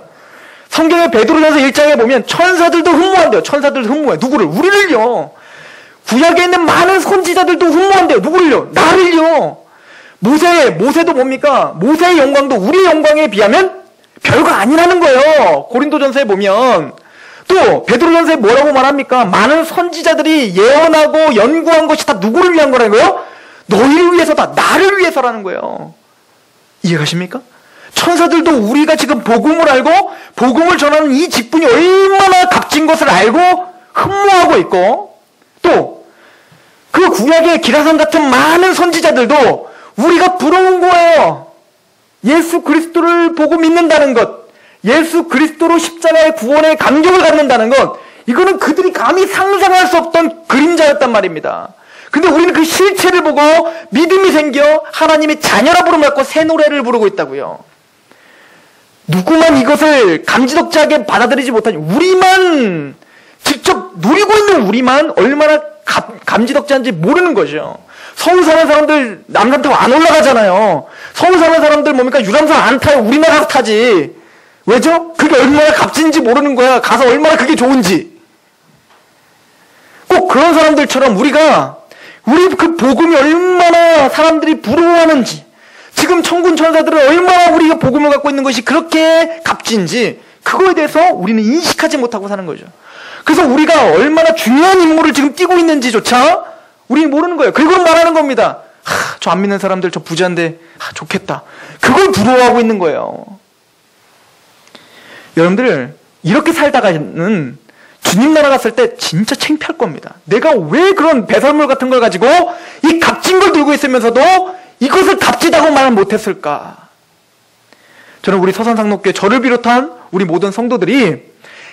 성경의 베드로전서 1장에 보면 천사들도 흠모한대요. 천사들도 흠모해요. 누구를? 우리를요. 구약에 있는 많은 선지자들도 흠모한대요. 누구를요? 나를요. 모세도 뭡니까? 모세의 영광도 우리의 영광에 비하면 별거 아니라는 거예요. 고린도전서에 보면. 또 베드로전서에 뭐라고 말합니까? 많은 선지자들이 예언하고 연구한 것이 다 누구를 위한 거라는 거예요? 너희를 위해서다. 나를 위해서라는 거예요. 이해가십니까? 천사들도 우리가 지금 복음을 알고 복음을 전하는 이 직분이 얼마나 값진 것을 알고 흠모하고 있고, 또 그 구약의 기라성 같은 많은 선지자들도 우리가 부러운 거예요. 예수 그리스도를 보고 믿는다는 것, 예수 그리스도로 십자가의 구원의 감격을 갖는다는 것, 이거는 그들이 감히 상상할 수 없던 그림자였단 말입니다. 근데 우리는 그 실체를 보고 믿음이 생겨 하나님의 자녀라 부름을 받고 새 노래를 부르고 있다고요. 누구만 이것을 감지덕지하게 받아들이지 못하니, 우리만 직접 누리고 있는 우리만 얼마나 감지덕지한지 모르는 거죠. 서울 사는 사람들 남산 타고 안 올라가잖아요. 서울 사는 사람들 뭡니까? 유람선 안 타요. 우리나라 가서 타지. 왜죠? 그게 얼마나 값진지 모르는 거야. 가서 얼마나 그게 좋은지. 꼭 그런 사람들처럼 우리 그 복음이 얼마나 사람들이 부러워하는지, 지금 천군 천사들은 얼마나 우리가 복음을 갖고 있는 것이 그렇게 값진지, 그거에 대해서 우리는 인식하지 못하고 사는 거죠. 그래서 우리가 얼마나 중요한 임무를 지금 띠고 있는지조차 우리는 모르는 거예요. 그걸 말하는 겁니다. 저 안 믿는 사람들 저 부자인데 좋겠다. 그걸 부러워하고 있는 거예요. 여러분들 이렇게 살다가는 주님 나라 갔을 때 진짜 창피할 겁니다. 내가 왜 그런 배설물 같은 걸 가지고 이 값진 걸 들고 있으면서도 이것을 값지다고 말을 못했을까? 저는 우리 서산상록교회 저를 비롯한 우리 모든 성도들이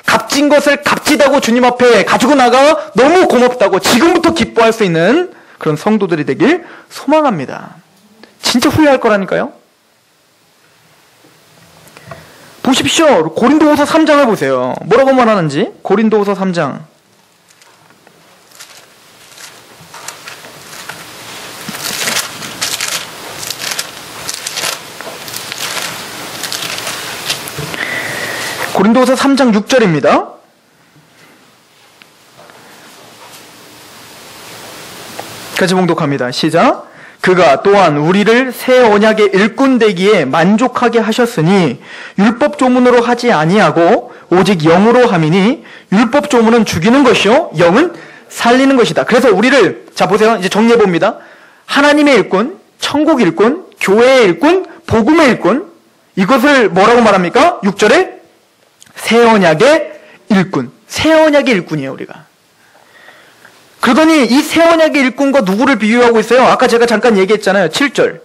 값진 것을 값지다고 주님 앞에 가지고 나가 너무 고맙다고 지금부터 기뻐할 수 있는 그런 성도들이 되길 소망합니다. 진짜 후회할 거라니까요. 보십시오. 고린도후서 3장을 보세요. 뭐라고 말하는지. 고린도후서 3장. 고린도후서 3장 6절입니다. 같이 봉독합니다. 시작. 그가 또한 우리를 새 언약의 일꾼 되기에 만족하게 하셨으니 율법 조문으로 하지 아니하고 오직 영으로 함이니 율법 조문은 죽이는 것이요 영은 살리는 것이다. 그래서 우리를, 자 보세요. 이제 정리해 봅니다. 하나님의 일꾼, 천국 일꾼, 교회의 일꾼, 복음의 일꾼, 이것을 뭐라고 말합니까? 6절에 새 언약의 일꾼. 새 언약의 일꾼이에요, 우리가. 그러더니 이 새 언약의 일꾼과 누구를 비유하고 있어요? 아까 제가 잠깐 얘기했잖아요. 7절.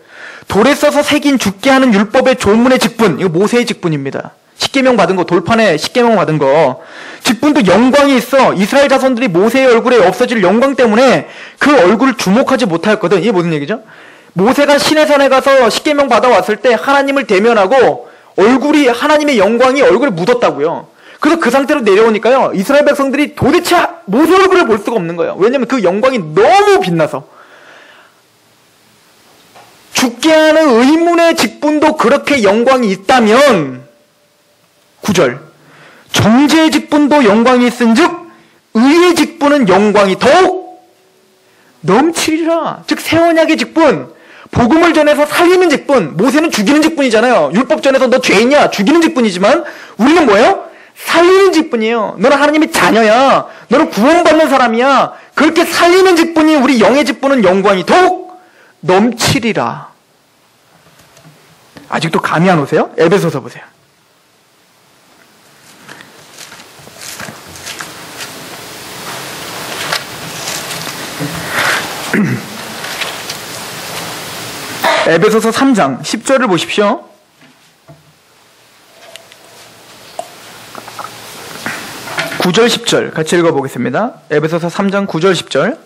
돌에 써서 새긴 죽게 하는 율법의 조문의 직분. 이거 모세의 직분입니다. 십계명 받은 거, 돌판에 십계명 받은 거. 직분도 영광이 있어. 이스라엘 자손들이 모세의 얼굴에 없어질 영광 때문에 그 얼굴을 주목하지 못하였거든. 이게 무슨 얘기죠? 모세가 시내산에 가서 십계명 받아왔을 때 하나님을 대면하고 얼굴이, 하나님의 영광이 얼굴에 묻었다고요. 그래서 그 상태로 내려오니까요, 이스라엘 백성들이 도대체 모세 얼굴을 볼 수가 없는 거예요. 왜냐면 그 영광이 너무 빛나서. 죽게 하는 의문의 직분도 그렇게 영광이 있다면, 9절. 정죄의 직분도 영광이 있은즉 의의 직분은 영광이 더욱 넘치리라. 즉 새 언약의 직분, 복음을 전해서 살리는 직분. 모세는 죽이는 직분이잖아요. 율법 전해서 너 죄인이야, 죽이는 직분이지만 우리는 뭐예요? 살리는 직분이에요. 너는 하나님의 자녀야. 너는 구원받는 사람이야. 그렇게 살리는 직분이 우리 영의 직분은 영광이 더욱 넘치리라. 아직도 감이 안 오세요? 에베소서 보세요. 에베소서 3장 10절을 보십시오. (9절) (10절) 같이 읽어보겠습니다. 에베소서 3장 9절 10절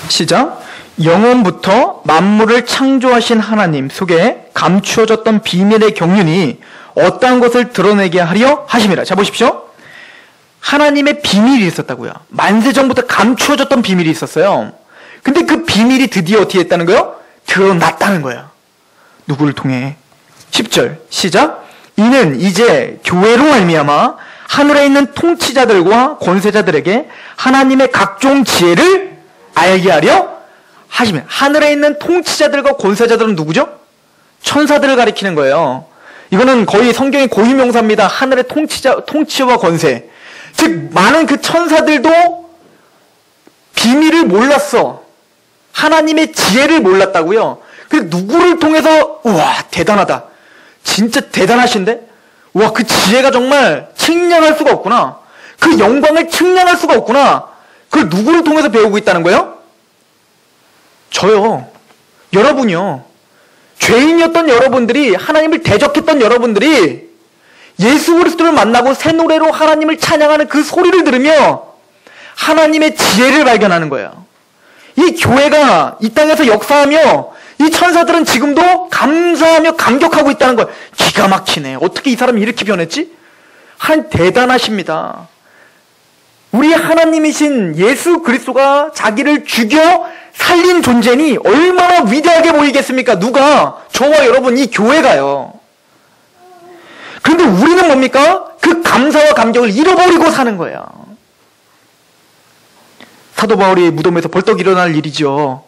시작. 영원부터 만물을 창조하신 하나님 속에 감추어졌던 비밀의 경륜이 어떠한 것을 드러내게 하려 하심이라. 자, 보십시오. 하나님의 비밀이 있었다고요. 만세전부터 감추어졌던 비밀이 있었어요. 근데 그 비밀이 드디어 어떻게 했다는 거예요? 드러났다는 거예요. 누구를 통해? 10절 시작. 이는 이제 교회로 말미암아 하늘에 있는 통치자들과 권세자들에게 하나님의 각종 지혜를 알게 하려 하시면, 하늘에 있는 통치자들과 권세자들은 누구죠? 천사들을 가리키는 거예요. 이거는 거의 성경의 고유명사입니다. 하늘의 통치와 권세. 즉 많은 그 천사들도 비밀을 몰랐어. 하나님의 지혜를 몰랐다고요. 그 누구를 통해서 우와 대단하다. 진짜 대단하신데? 와, 그 지혜가 정말 측량할 수가 없구나. 그 영광을 측량할 수가 없구나. 그걸 누구를 통해서 배우고 있다는 거예요? 저요. 여러분이요. 죄인이었던 여러분들이, 하나님을 대적했던 여러분들이 예수 그리스도를 만나고 새 노래로 하나님을 찬양하는 그 소리를 들으며 하나님의 지혜를 발견하는 거예요. 이 교회가 이 땅에서 역사하며 이 천사들은 지금도 감사하며 감격하고 있다는 거예요. 기가 막히네. 어떻게 이 사람이 이렇게 변했지? 하나님 대단하십니다. 우리 하나님이신 예수 그리스도가 자기를 죽여 살린 존재니 얼마나 위대하게 보이겠습니까? 누가? 저와 여러분, 이 교회가요. 그런데 우리는 뭡니까? 그 감사와 감격을 잃어버리고 사는 거예요. 사도 바울이 무덤에서 벌떡 일어날 일이죠.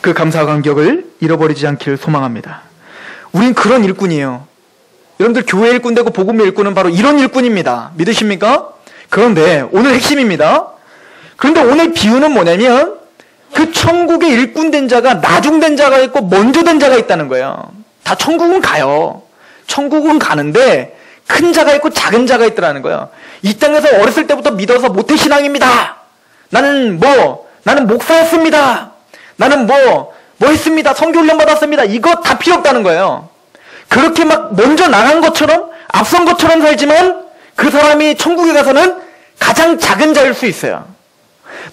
그 감사와 감격을 잃어버리지 않기를 소망합니다. 우린 그런 일꾼이에요. 여러분들 교회 일꾼 되고 복음의 일꾼은 바로 이런 일꾼입니다. 믿으십니까? 그런데 오늘 핵심입니다. 그런데 오늘 비유는 뭐냐면 그 천국의 일꾼 된 자가 나중된 자가 있고 먼저 된 자가 있다는 거예요. 다 천국은 가요. 천국은 가는데 큰 자가 있고 작은 자가 있더라는 거예요. 이 땅에서 어렸을 때부터 믿어서 모태신앙입니다. 나는 목사였습니다. 나는 뭐 했습니다. 선교훈련 받았습니다. 이거 다 필요 없다는 거예요. 그렇게 막 먼저 나간 것처럼 앞선 것처럼 살지만 그 사람이 천국에 가서는 가장 작은 자일 수 있어요.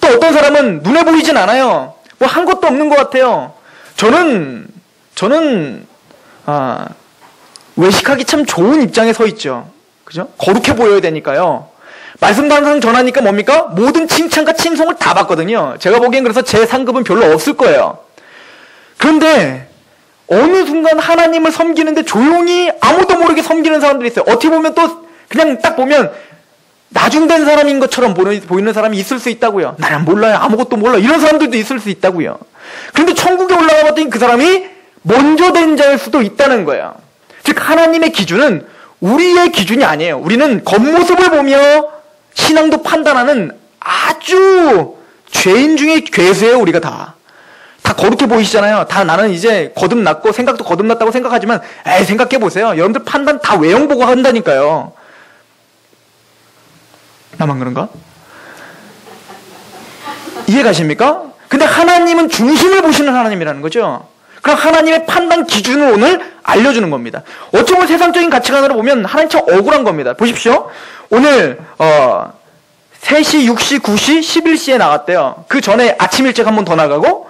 또 어떤 사람은 눈에 보이진 않아요. 뭐 한 것도 없는 것 같아요. 저는 외식하기 참 좋은 입장에 서 있죠. 그죠? 거룩해 보여야 되니까요. 말씀도 항상 전하니까 뭡니까? 모든 칭찬과 칭송을 다 받거든요. 제가 보기엔 그래서 제 상급은 별로 없을 거예요. 그런데 어느 순간 하나님을 섬기는데 조용히 아무도 모르게 섬기는 사람들이 있어요. 어떻게 보면 또 그냥 딱 보면 나중된 사람인 것처럼 보이는 사람이 있을 수 있다고요. 나는 몰라요. 아무것도 몰라. 이런 사람들도 있을 수 있다고요. 그런데 천국에 올라가 봤더니 그 사람이 먼저 된 자일 수도 있다는 거예요. 즉 하나님의 기준은 우리의 기준이 아니에요. 우리는 겉모습을 보며 신앙도 판단하는 아주 죄인 중에 괴수예요. 우리가 다 거룩해 보이시잖아요. 다 나는 이제 거듭났고 생각도 거듭났다고 생각하지만 생각해보세요. 여러분들 판단 다 외형 보고 한다니까요. 나만 그런가? 이해가십니까? 근데 하나님은 중심을 보시는 하나님이라는 거죠. 그럼 하나님의 판단 기준을 오늘 알려주는 겁니다. 어찌 보면 세상적인 가치관으로 보면 하나님 참 억울한 겁니다. 보십시오. 오늘 3시, 6시, 9시, 11시에 나갔대요. 그 전에 아침 일찍 한 번 더 나가고,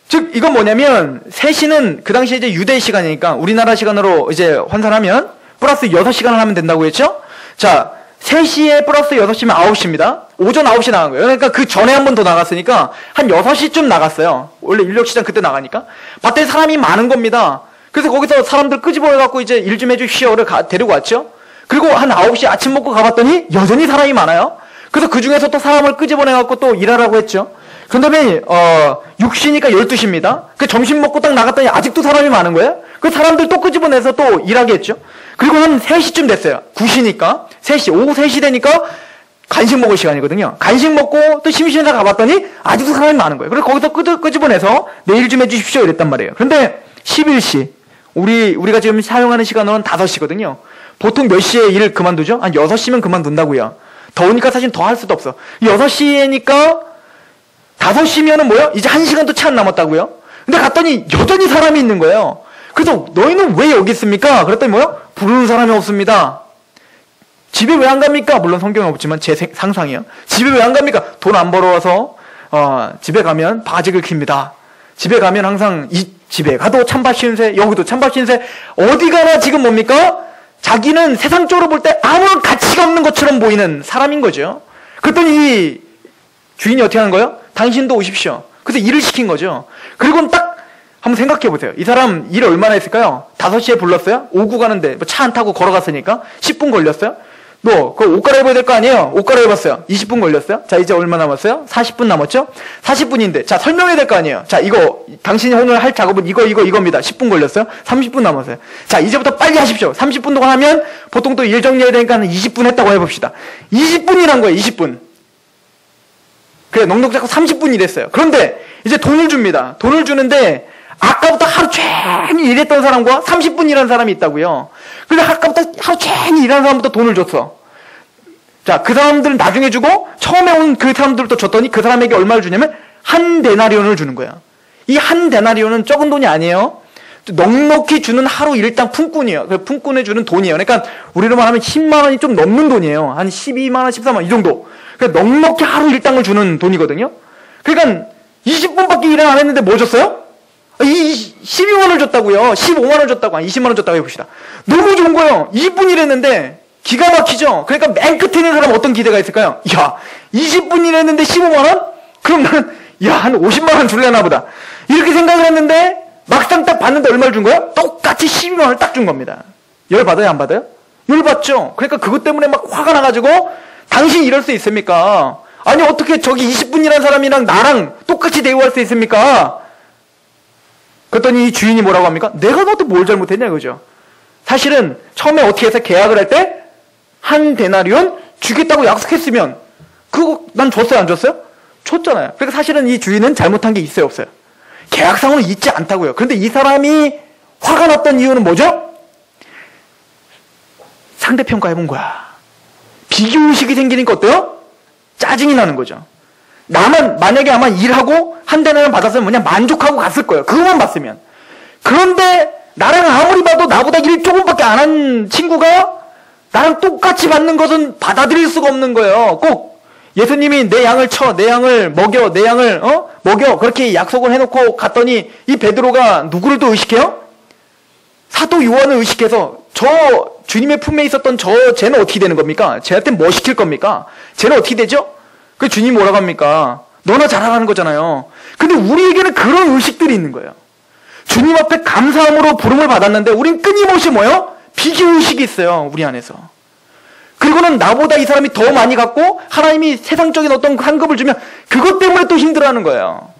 즉 이건 뭐냐면 3시는 그 당시에 이제 유대 시간이니까 우리나라 시간으로 이제 환산하면 플러스 6시간을 하면 된다고 했죠? 자, 3시에 플러스 6시면 9시입니다. 오전 9시 나간 거예요. 그러니까 그 전에 한 번 더 나갔으니까 한 6시쯤 나갔어요. 원래 인력시장 그때 나가니까. 밭에 사람이 많은 겁니다. 그래서 거기서 사람들 끄집어내갖고 이제 일 좀 해주시오를 데리고 왔죠. 그리고 한 9시 아침 먹고 가봤더니 여전히 사람이 많아요. 그래서 그 중에서 또 사람을 끄집어내갖고 또 일하라고 했죠. 그 다음에 6시니까 12시입니다. 그 점심 먹고 딱 나갔더니 아직도 사람이 많은 거예요. 그 사람들 또 끄집어내서 또 일하게 했죠. 그리고 한 3시쯤 됐어요. 9시니까 3시, 오후 3시 되니까 간식 먹을 시간이거든요. 간식 먹고 또 심심해서 가봤더니 아직도 사람이 많은 거예요. 그래서 거기서 끄집어내서 내일 좀 해주십시오 이랬단 말이에요. 그런데 11시, 우리가 지금 사용하는 시간으로는 5시거든요. 보통 몇 시에 일 그만두죠? 한 6시면 그만둔다고요. 더우니까 사실 더 할 수도 없어. 6시니까 5시면은 뭐요? 이제 1시간도 채 안 남았다고요? 근데 갔더니 여전히 사람이 있는 거예요. 그래서 너희는 왜 여기 있습니까? 그랬더니 뭐요? 부르는 사람이 없습니다. 집에 왜 안 갑니까? 물론 성경에 없지만 제 상상이요. 집에 왜 안 갑니까? 돈 안 벌어와서 집에 가면 바지를 킵니다. 집에 가면 항상 이 집에 가도 찬밥 신세, 여기도 찬밥 신세, 어디 가나 지금 뭡니까? 자기는 세상적으로 볼 때 아무런 가치가 없는 것처럼 보이는 사람인 거죠. 그랬더니 이 주인이 어떻게 하는 거예요? 당신도 오십시오. 그래서 일을 시킨 거죠. 그리고 딱 한번 생각해 보세요. 이 사람 일 얼마나 했을까요? 5시에 불렀어요? 오고 가는데 차 안 타고 걸어갔으니까 10분 걸렸어요? 옷 갈아입어야 될 거 아니에요? 옷 갈아입었어요. 20분 걸렸어요? 자, 이제 얼마 남았어요? 40분 남았죠? 40분인데, 자, 설명해야 될 거 아니에요? 자, 당신이 오늘 할 작업은 이겁니다. 10분 걸렸어요? 30분 남았어요. 자, 이제부터 빨리 하십시오. 30분 동안 하면 보통 또 일 정리해야 되니까 한 20분 했다고 해봅시다. 20분이란 거예요, 20분. 그래, 넉넉 잡고 30분 일했어요. 그런데 이제 돈을 줍니다. 돈을 주는데, 아까부터 하루 종일 일했던 사람과 30분 일한 사람이 있다고요. 근데 아까부터 하루 종일 일한 사람부터 돈을 줬어. 자, 그 사람들은 나중에 주고 처음에 온 그 사람들도 줬더니 그 사람에게 얼마를 주냐면 한 데나리온을 주는 거예요. 이 한 데나리온은 적은 돈이 아니에요. 넉넉히 주는 하루 일당 품꾼이에요. 그 품꾼에 주는 돈이에요. 그러니까 우리로 말하면 10만 원이 좀 넘는 돈이에요. 한 12만 원, 13만 원 이 정도. 그러니까 넉넉히 하루 일당을 주는 돈이거든요. 그러니까 20분밖에 일을 안 했는데 뭐 줬어요? 12만 원 줬다고요. 15만 원 줬다고. 20만 원 줬다고 해봅시다. 너무 좋은 거예요. 20분 일했는데 기가 막히죠. 그러니까 맨 끝에 있는 사람 어떤 기대가 있을까요? 야, 20분 일했는데 15만 원? 그럼 나는 한 50만 원 줄려나 보다. 이렇게 생각을 했는데 막상 딱 봤는데 얼마를 준 거야? 똑같이 12만 원을 딱 준 겁니다. 열 받아요, 안 받아요? 열 받죠. 그러니까 그것 때문에 막 화가 나가지고 당신 이럴 수 있습니까? 아니 어떻게 저기 20분 일한 사람이랑 나랑 똑같이 대우할 수 있습니까? 그랬더니 이 주인이 뭐라고 합니까? 내가 너한테 뭘 잘못했냐 이거죠. 사실은 처음에 어떻게 해서 계약을 할 때 한 데나리온 주겠다고 약속했으면 그거 난 줬어요 안 줬어요? 줬잖아요. 그러니까 사실은 이 주인은 잘못한 게 있어요 없어요? 계약상으로 있지 않다고요. 그런데 이 사람이 화가 났던 이유는 뭐죠? 상대평가해본 거야. 비교의식이 생기니까 어때요? 짜증이 나는 거죠. 나만 만약에 아마 일하고 한 대나리온 받았으면 뭐냐 만족하고 갔을 거예요. 그것만 봤으면. 그런데 나랑 아무리 봐도 나보다 일 조금밖에 안 한 친구가 나랑 똑같이 받는 것은 받아들일 수가 없는 거예요. 꼭 예수님이 내 양을 쳐, 내 양을 먹여, 내 양을 먹여 그렇게 약속을 해놓고 갔더니 이 베드로가 누구를 또 의식해요? 사도 요한을 의식해서 저 주님의 품에 있었던 쟤는 어떻게 되는 겁니까? 쟤한테 뭐 시킬 겁니까? 쟤는 어떻게 되죠? 그 주님 뭐라고 합니까? 너나 잘하라는 거잖아요. 근데 우리에게는 그런 의식들이 있는 거예요. 주님 앞에 감사함으로 부름을 받았는데 우린 끊임없이 뭐요? 비교의식이 있어요. 우리 안에서. 그리고는 나보다 이 사람이 더 많이 갖고 하나님이 세상적인 어떤 환급을 주면 그것 때문에 또 힘들어하는 거예요.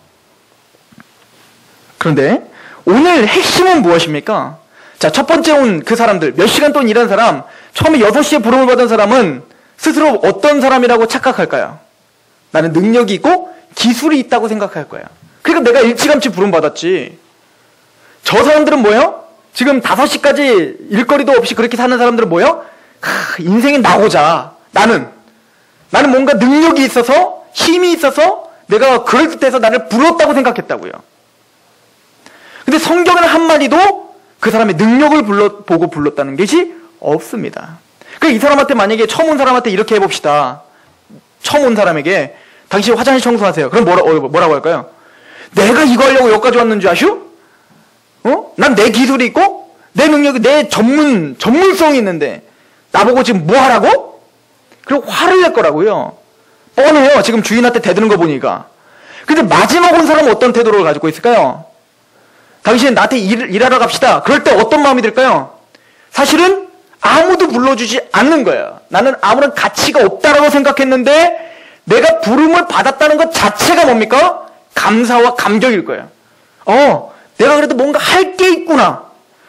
그런데 오늘 핵심은 무엇입니까? 자, 첫 번째 온 그 사람들, 몇 시간 동안 일한 사람, 처음에 6시에 부름을 받은 사람은 스스로 어떤 사람이라고 착각할까요? 나는 능력이 있고 기술이 있다고 생각할 거예요. 그러니까 내가 일찌감치 부름받았지. 저 사람들은 뭐예요? 지금 5시까지 일거리도 없이 그렇게 사는 사람들은 뭐예요? 인생이 나고자. 나는 뭔가 능력이 있어서, 힘이 있어서 내가 그럴듯해서 나를 불렀다고 생각했다고요. 근데 성경에는 한마디도 그 사람의 능력을 보고 불렀다는 것이 없습니다. 그러니까 이 사람한테 만약에 처음 온 사람한테 이렇게 해봅시다. 처음 온 사람에게 당신 화장실 청소하세요. 그럼 뭐라고 할까요? 내가 이거 하려고 여기까지 왔는 줄 아슈? 난 내 기술이 있고 내 능력이 내 전문성이 있는데 나보고 지금 뭐 하라고? 그리고 화를 낼 거라고요. 뻔해요. 지금 주인한테 대드는 거 보니까. 근데 마지막 온 사람은 어떤 태도를 가지고 있을까요? 당신 나한테 일하러 갑시다. 그럴 때 어떤 마음이 들까요? 사실은 아무도 불러주지 않는 거예요. 나는 아무런 가치가 없다라고 생각했는데 내가 부름을 받았다는 것 자체가 뭡니까? 감사와 감격일 거예요. 내가 그래도 뭔가 할 게 있구나.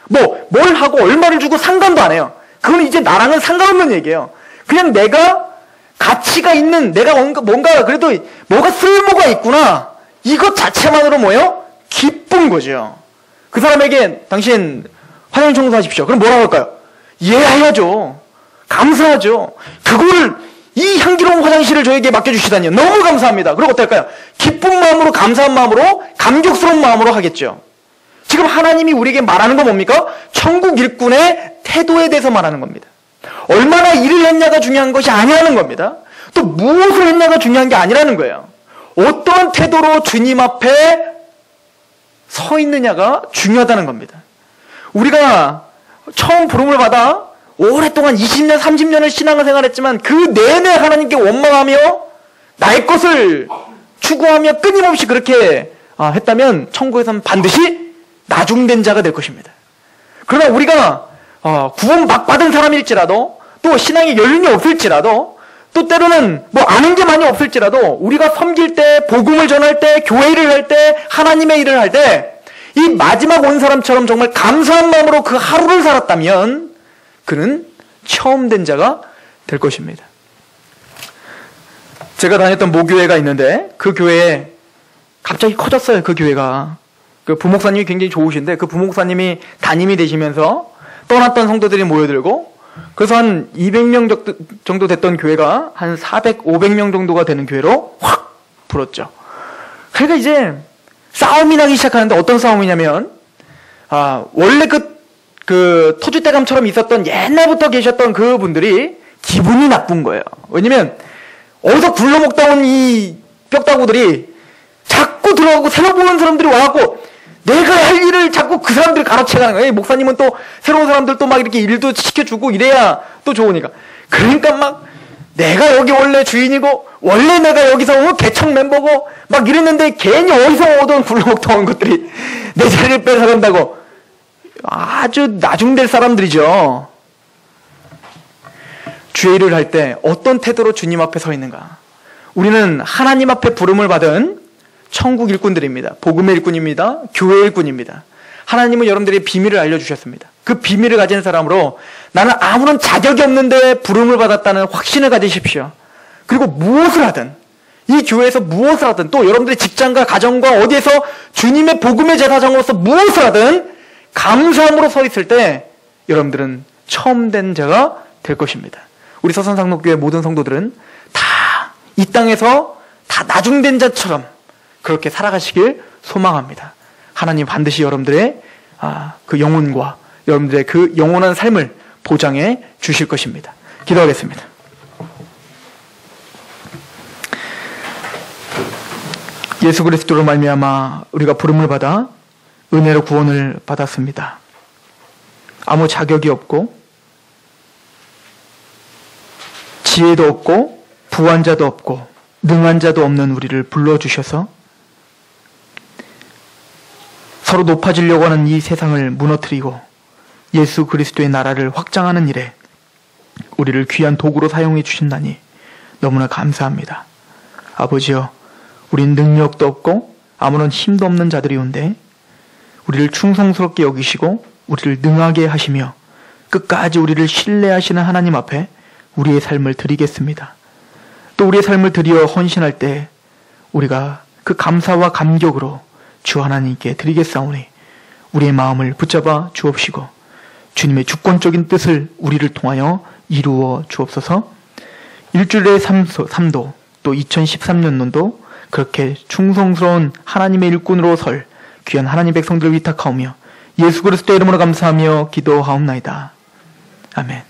뭘 하고 얼마를 주고 상관도 안 해요. 그건 이제 나랑은 상관없는 얘기예요. 그냥 내가 가치가 있는, 내가 뭔가 그래도 뭐가 쓸모가 있구나. 이것 자체만으로 뭐예요? 기쁜 거죠. 그 사람에게 당신 화장 청소하십시오. 그럼 뭐라고 할까요? 이해해야죠. 감사하죠. 그걸 이 향기로운 화장실을 저에게 맡겨주시다니요. 너무 감사합니다. 그리고 어떨까요? 기쁜 마음으로, 감사한 마음으로, 감격스러운 마음으로 하겠죠. 지금 하나님이 우리에게 말하는 건 뭡니까? 천국 일꾼의 태도에 대해서 말하는 겁니다. 얼마나 일을 했냐가 중요한 것이 아니라는 겁니다. 또 무엇을 했냐가 중요한 게 아니라는 거예요. 어떤 태도로 주님 앞에 서 있느냐가 중요하다는 겁니다. 우리가 처음 부름을 받아 오랫동안 20년, 30년을 신앙생활했지만 그 내내 하나님께 원망하며 나의 것을 추구하며 끊임없이 그렇게 했다면 천국에서는 반드시 나중된 자가 될 것입니다. 그러나 우리가 구원 막 받은 사람일지라도 또 신앙의 연륜이 없을지라도 또 때로는 아는 게 많이 없을지라도 우리가 섬길 때, 복음을 전할 때, 교회 일을 할 때, 하나님의 일을 할 때 이 마지막 온 사람처럼 정말 감사한 마음으로 그 하루를 살았다면 그는 처음 된 자가 될 것입니다. 제가 다녔던 모교회가 있는데 그 교회에 갑자기 커졌어요. 그 교회가. 그 부목사님이 굉장히 좋으신데 그 부목사님이 담임이 되시면서 떠났던 성도들이 모여들고 그래서 한 200명 정도 됐던 교회가 한 400, 500명 정도가 되는 교회로 확 불었죠. 그러니까 이제 싸움이 나기 시작하는데 어떤 싸움이냐면 원래 그 터줏대감처럼 있었던 옛날부터 계셨던 그 분들이 기분이 나쁜 거예요. 왜냐면 어디서 굴러먹다 온 이 뼈다구들이 자꾸 들어가고 새로 보는 사람들이 와갖고 내가 할 일을 자꾸 그 사람들이 가로채가는 거예요. 목사님은 또 새로운 사람들 또 막 이렇게 일도 시켜주고 이래야 또 좋으니까. 그러니까 막 내가 여기 원래 주인이고 원래 내가 여기서 개척 멤버고 막 이랬는데 괜히 어디서 오던 굴러먹다 온 것들이 내 자리를 뺏어간다고. 아주 나중될 사람들이죠. 주의 일을 할 때 어떤 태도로 주님 앞에 서 있는가. 우리는 하나님 앞에 부름을 받은 천국 일꾼들입니다. 복음의 일꾼입니다. 교회 일꾼입니다. 하나님은 여러분들의 비밀을 알려주셨습니다. 그 비밀을 가진 사람으로 나는 아무런 자격이 없는데 부름을 받았다는 확신을 가지십시오. 그리고 무엇을 하든 이 교회에서 무엇을 하든 또 여러분들의 직장과 가정과 어디에서 주님의 복음의 제사장으로서 무엇을 하든 감사함으로 서 있을 때 여러분들은 처음 된 자가 될 것입니다. 우리 서산상록교회 모든 성도들은 다 이 땅에서 다 나중된 자처럼 그렇게 살아가시길 소망합니다. 하나님 반드시 여러분들의 그 영혼과 여러분들의 그 영원한 삶을 보장해 주실 것입니다. 기도하겠습니다. 예수 그리스도로 말미암아 우리가 부름을 받아 은혜로 구원을 받았습니다. 아무 자격이 없고 지혜도 없고 부한 자도 없고 능한 자도 없는 우리를 불러주셔서 서로 높아지려고 하는 이 세상을 무너뜨리고 예수 그리스도의 나라를 확장하는 일에 우리를 귀한 도구로 사용해 주신다니 너무나 감사합니다. 아버지여, 우린 능력도 없고 아무런 힘도 없는 자들이온데 우리를 충성스럽게 여기시고 우리를 능하게 하시며 끝까지 우리를 신뢰하시는 하나님 앞에 우리의 삶을 드리겠습니다. 또 우리의 삶을 드리어 헌신할 때 우리가 그 감사와 감격으로 주 하나님께 드리겠사오니 우리의 마음을 붙잡아 주옵시고 주님의 주권적인 뜻을 우리를 통하여 이루어 주옵소서. 일주일의 삶도 또 2013년도 그렇게 충성스러운 하나님의 일꾼으로 설 귀한 하나님 백성들을 위탁하오며 예수 그리스도의 이름으로 감사하며 기도하옵나이다. 아멘.